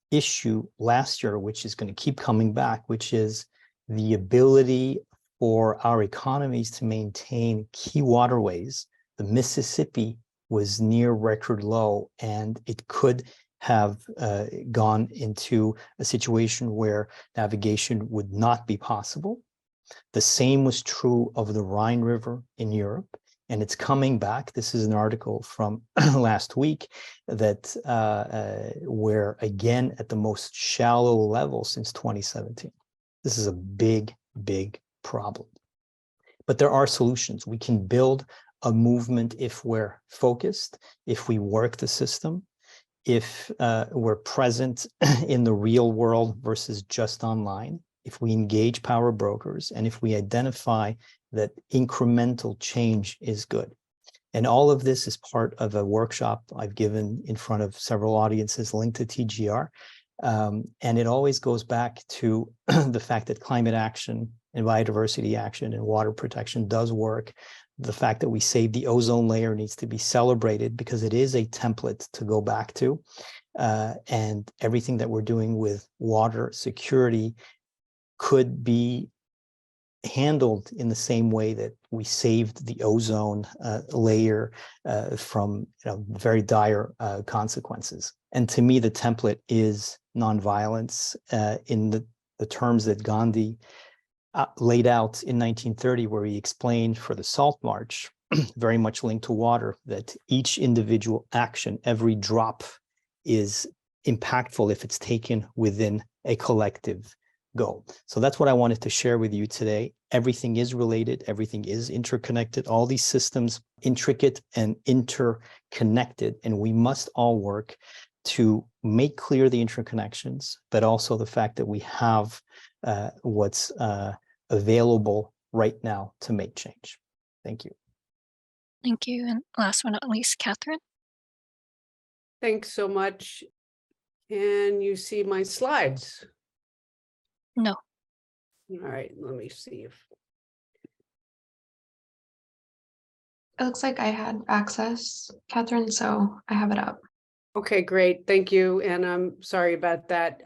issue last year, which is going to keep coming back, which is the ability for our economies to maintain key waterways. The Mississippi was near record low, and it could have gone into a situation where navigation would not be possible. The same was true of the Rhine River in Europe, and it's coming back. This is an article from last week that we're again at the most shallow level since 2017. This is a big, big problem. But there are solutions. We can build a movement if we're focused, if we work the system, if we're present in the real world versus just online, if we engage power brokers, and if we identify that incremental change is good. And all of this is part of a workshop I've given in front of several audiences linked to TGR. And it always goes back to the fact that climate action and biodiversity action and water protection does work. The fact that we save the ozone layer needs to be celebrated because it is a template to go back to. And everything that we're doing with water security could be handled in the same way that we saved the ozone layer from very dire consequences. And to me, the template is nonviolence in the terms that Gandhi laid out in 1930, where he explained for the Salt March, very much linked to water, that each individual action, every drop, is impactful if it's taken within a collective goal. So that's what I wanted to share with you today. Everything is related, everything is interconnected, all these systems intricate and interconnected, and we must all work to make clear the interconnections, but also the fact that we have what's available right now to make change. Thank you. Thank you. And last but not least, Catherine. Thanks so much. And you see my slides? No. All right, let me see if. It looks like I had access, Catherine, so I have it up. Okay, great. Thank you. And I'm sorry about that.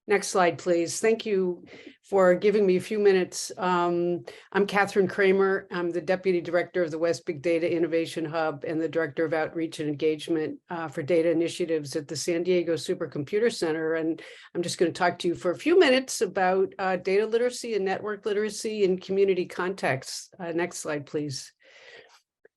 Next slide, please. Thank you for giving me a few minutes. I'm Catherine Kramer. I'm the Deputy Director of the West Big Data Innovation Hub and the Director of Outreach and Engagement for Data Initiatives at the San Diego Supercomputer Center. And I'm just going to talk to you for a few minutes about data literacy and network literacy in community contexts. Next slide, please.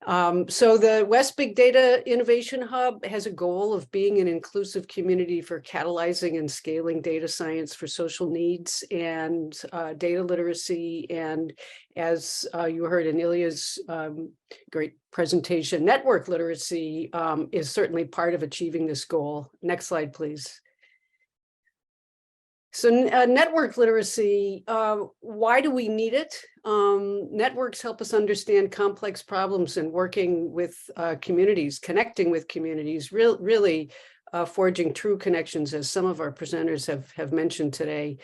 So the West Big Data Innovation Hub has a goal of being an inclusive community for catalyzing and scaling data science for social needs and data literacy. And as you heard in Ilya's great presentation, network literacy is certainly part of achieving this goal. Next slide, please. So network literacy, why do we need it? Networks help us understand complex problems and working with communities, connecting with communities, really forging true connections, as some of our presenters have mentioned today,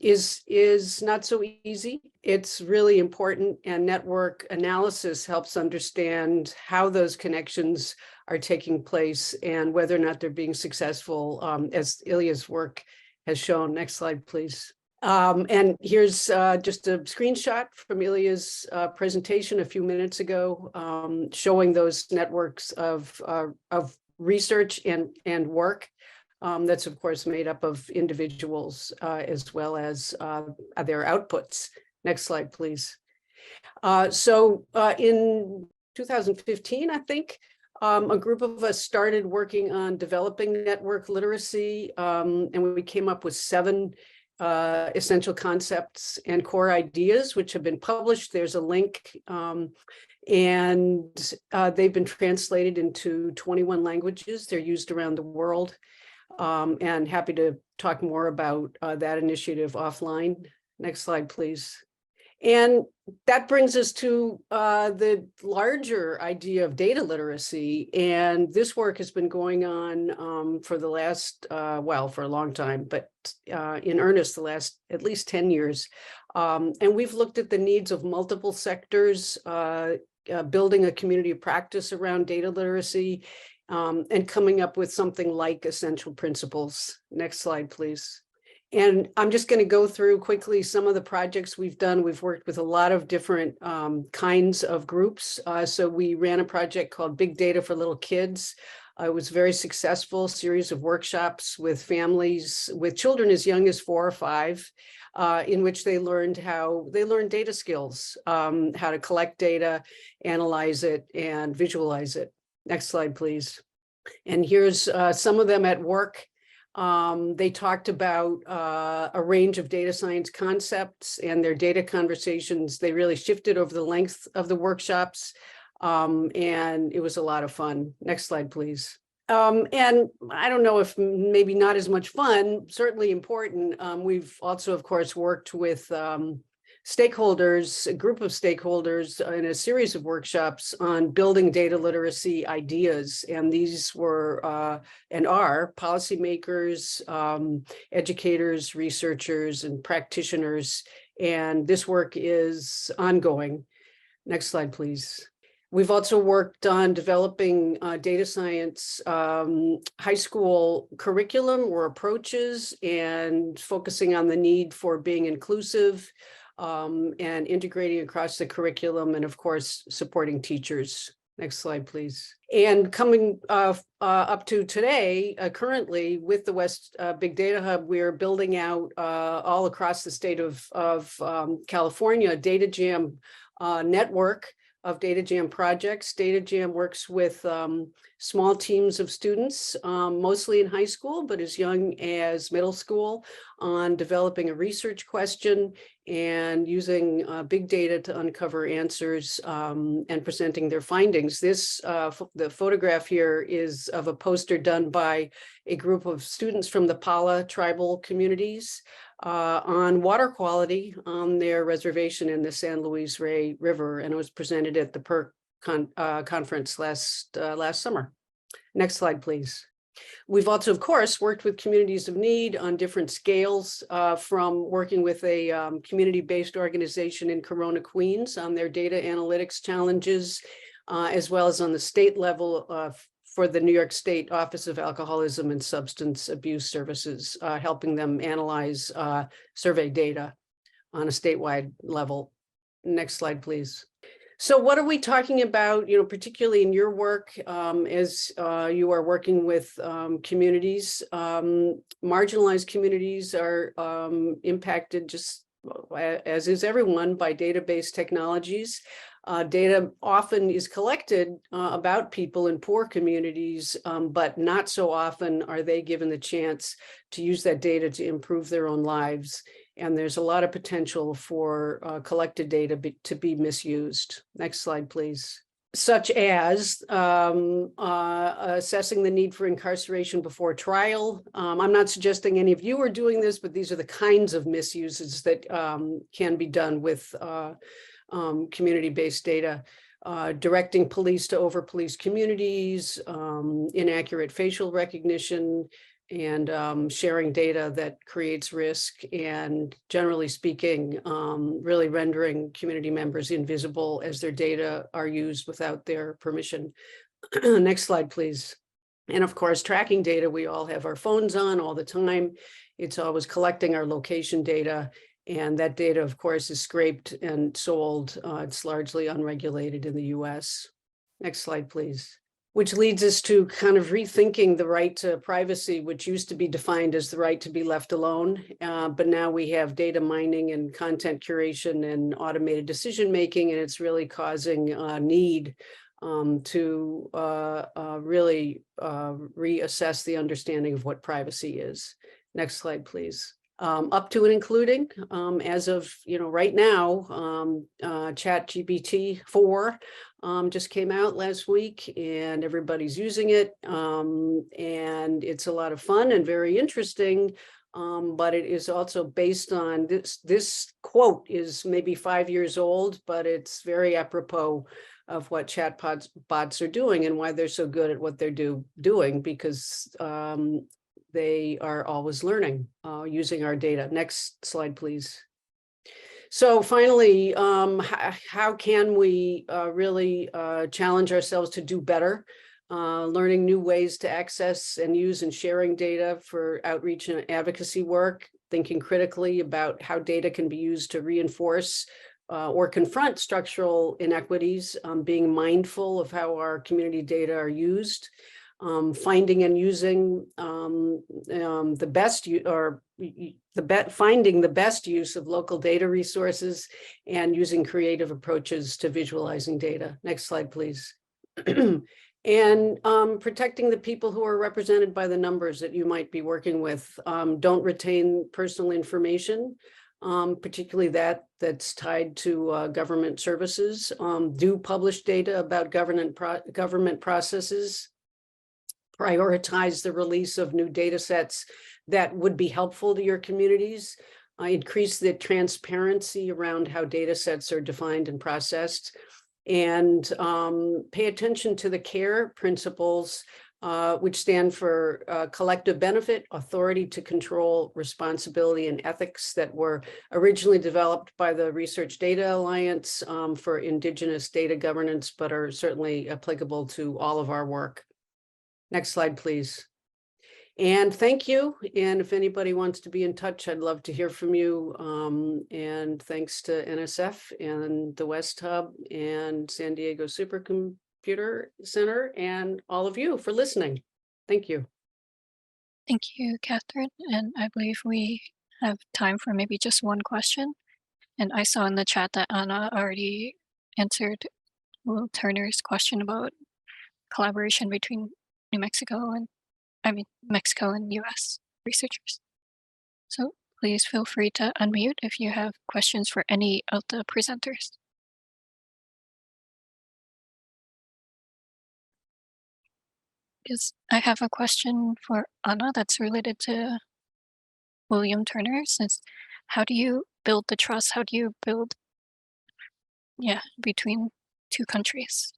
is not so easy. It's really important, and network analysis helps understand how those connections are taking place and whether or not they're being successful, as Ilya's work has shown. Next slide, please. And here's just a screenshot from Ilya's presentation a few minutes ago, showing those networks of research and work that's, of course, made up of individuals as well as their outputs. Next slide, please. So in 2015, I think, a group of us started working on developing network literacy, and we came up with 7 essential concepts and core ideas, which have been published. There's a link, and they've been translated into 21 languages. They're used around the world, and happy to talk more about that initiative offline. Next slide, please. And that brings us to the larger idea of data literacy. And this work has been going on for the last, well, for a long time, but in earnest, the last at least 10 years. And we've looked at the needs of multiple sectors, building a community of practice around data literacy, and coming up with something like essential principles. Next slide, please. And I'm just going to go through quickly some of the projects we've done. We've worked with a lot of different kinds of groups. So we ran a project called Big Data for Little Kids. It was very successful, series of workshops with families, with children as young as 4 or 5, in which they learned data skills, how to collect data, analyze it, and visualize it. Next slide, please. And here's some of them at work. They talked about a range of data science concepts, and their data conversations, they really shifted over the length of the workshops, and it was a lot of fun. Next slide, please. And I don't know if maybe not as much fun, certainly important. We've also, of course, worked with stakeholders, a group of stakeholders in a series of workshops on building data literacy ideas. And these were and are policymakers, educators, researchers, and practitioners. And this work is ongoing. Next slide, please. We've also worked on developing data science high school curriculum or approaches and focusing on the need for being inclusive and integrating across the curriculum, and of course, supporting teachers. Next slide, please. And coming up to today, currently with the West Big Data Hub, we're building out all across the state of California, Data Jam network of Data Jam projects. Data Jam works with small teams of students, mostly in high school, but as young as middle school, on developing a research question and using big data to uncover answers and presenting their findings. This, the photograph here is of a poster done by a group of students from the Pala tribal communities on water quality on their reservation in the San Luis Rey River, and it was presented at the PERC conference last summer. Next slide, please. We've also, of course, worked with communities of need on different scales, from working with a community-based organization in Corona, Queens on their data analytics challenges, as well as on the state level for the New York State Office of Alcoholism and Substance Abuse Services, helping them analyze survey data on a statewide level. Next slide, please. So what are we talking about, particularly in your work as you are working with communities? Marginalized communities are impacted, just as is everyone, by database technologies. Data often is collected about people in poor communities, but not so often are they given the chance to use that data to improve their own lives. And there's a lot of potential for collected data to be misused. Next slide, please. Such as assessing the need for incarceration before trial. I'm not suggesting any of you are doing this, but these are the kinds of misuses that can be done with community-based data. Directing police to over-policed communities, inaccurate facial recognition, and sharing data that creates risk, and generally speaking, really rendering community members invisible as their data are used without their permission. Next slide, please. And of course, tracking data, we all have our phones on all the time. It's always collecting our location data, and that data, of course, is scraped and sold. It's largely unregulated in the US. Next slide, please. Which leads us to kind of rethinking the right to privacy, which used to be defined as the right to be left alone. But now we have data mining and content curation and automated decision-making, and it's really causing a need to really reassess the understanding of what privacy is. Next slide, please. Up to and including, as of right now, ChatGPT 4 just came out last week, and everybody's using it, and it's a lot of fun and very interesting. But it is also based on this quote is maybe 5 years old, but it's very apropos of what chatbots are doing and why they're so good at what they're doing, because they are always learning using our data. Next slide, please. So finally, how can we really challenge ourselves to do better? Learning new ways to access and use and sharing data for outreach and advocacy work, thinking critically about how data can be used to reinforce or confront structural inequities, being mindful of how our community data are used, finding and using the best use of local data resources, and using creative approaches to visualizing data. Next slide, please. And protecting the people who are represented by the numbers that you might be working with. Don't retain personal information, particularly that's tied to government services. Do publish data about government processes. prioritize the release of new data sets that would be helpful to your communities, increase the transparency around how data sets are defined and processed, and pay attention to the CARE principles, which stand for collective benefit, authority to control, responsibility, and ethics, that were originally developed by the Research Data Alliance for Indigenous data governance, but are certainly applicable to all of our work. Next slide, please. And thank you. And if anybody wants to be in touch, I'd love to hear from you. And thanks to NSF and the West Hub and San Diego Supercomputer Center and all of you for listening. Thank you. Thank you, Catherine. And I believe we have time for maybe just one question. And I saw in the chat that Anna already answered Will Turner's question about collaboration between Mexico and US researchers. So please feel free to unmute if you have questions for any of the presenters. Because I have a question for Anna that's related to William Turner, since how do you build the trust? How do you build, between two countries?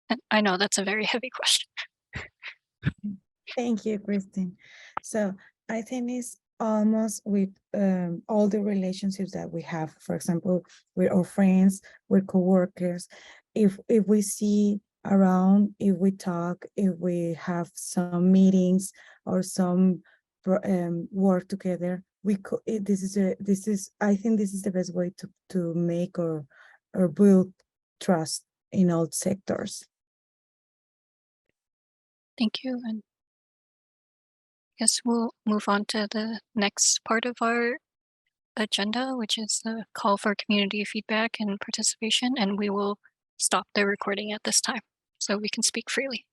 And I know that's a very heavy question. Thank you, Christine. So I think it's almost with all the relationships that we have, for example, with our friends, with coworkers. If we see around, if we talk, if we have some meetings or some work together, we could. I think this is the best way to make or build trust in all sectors. Thank you. And I guess we'll move on to the next part of our agenda, which is the call for community feedback and participation. And we will stop the recording at this time so we can speak freely.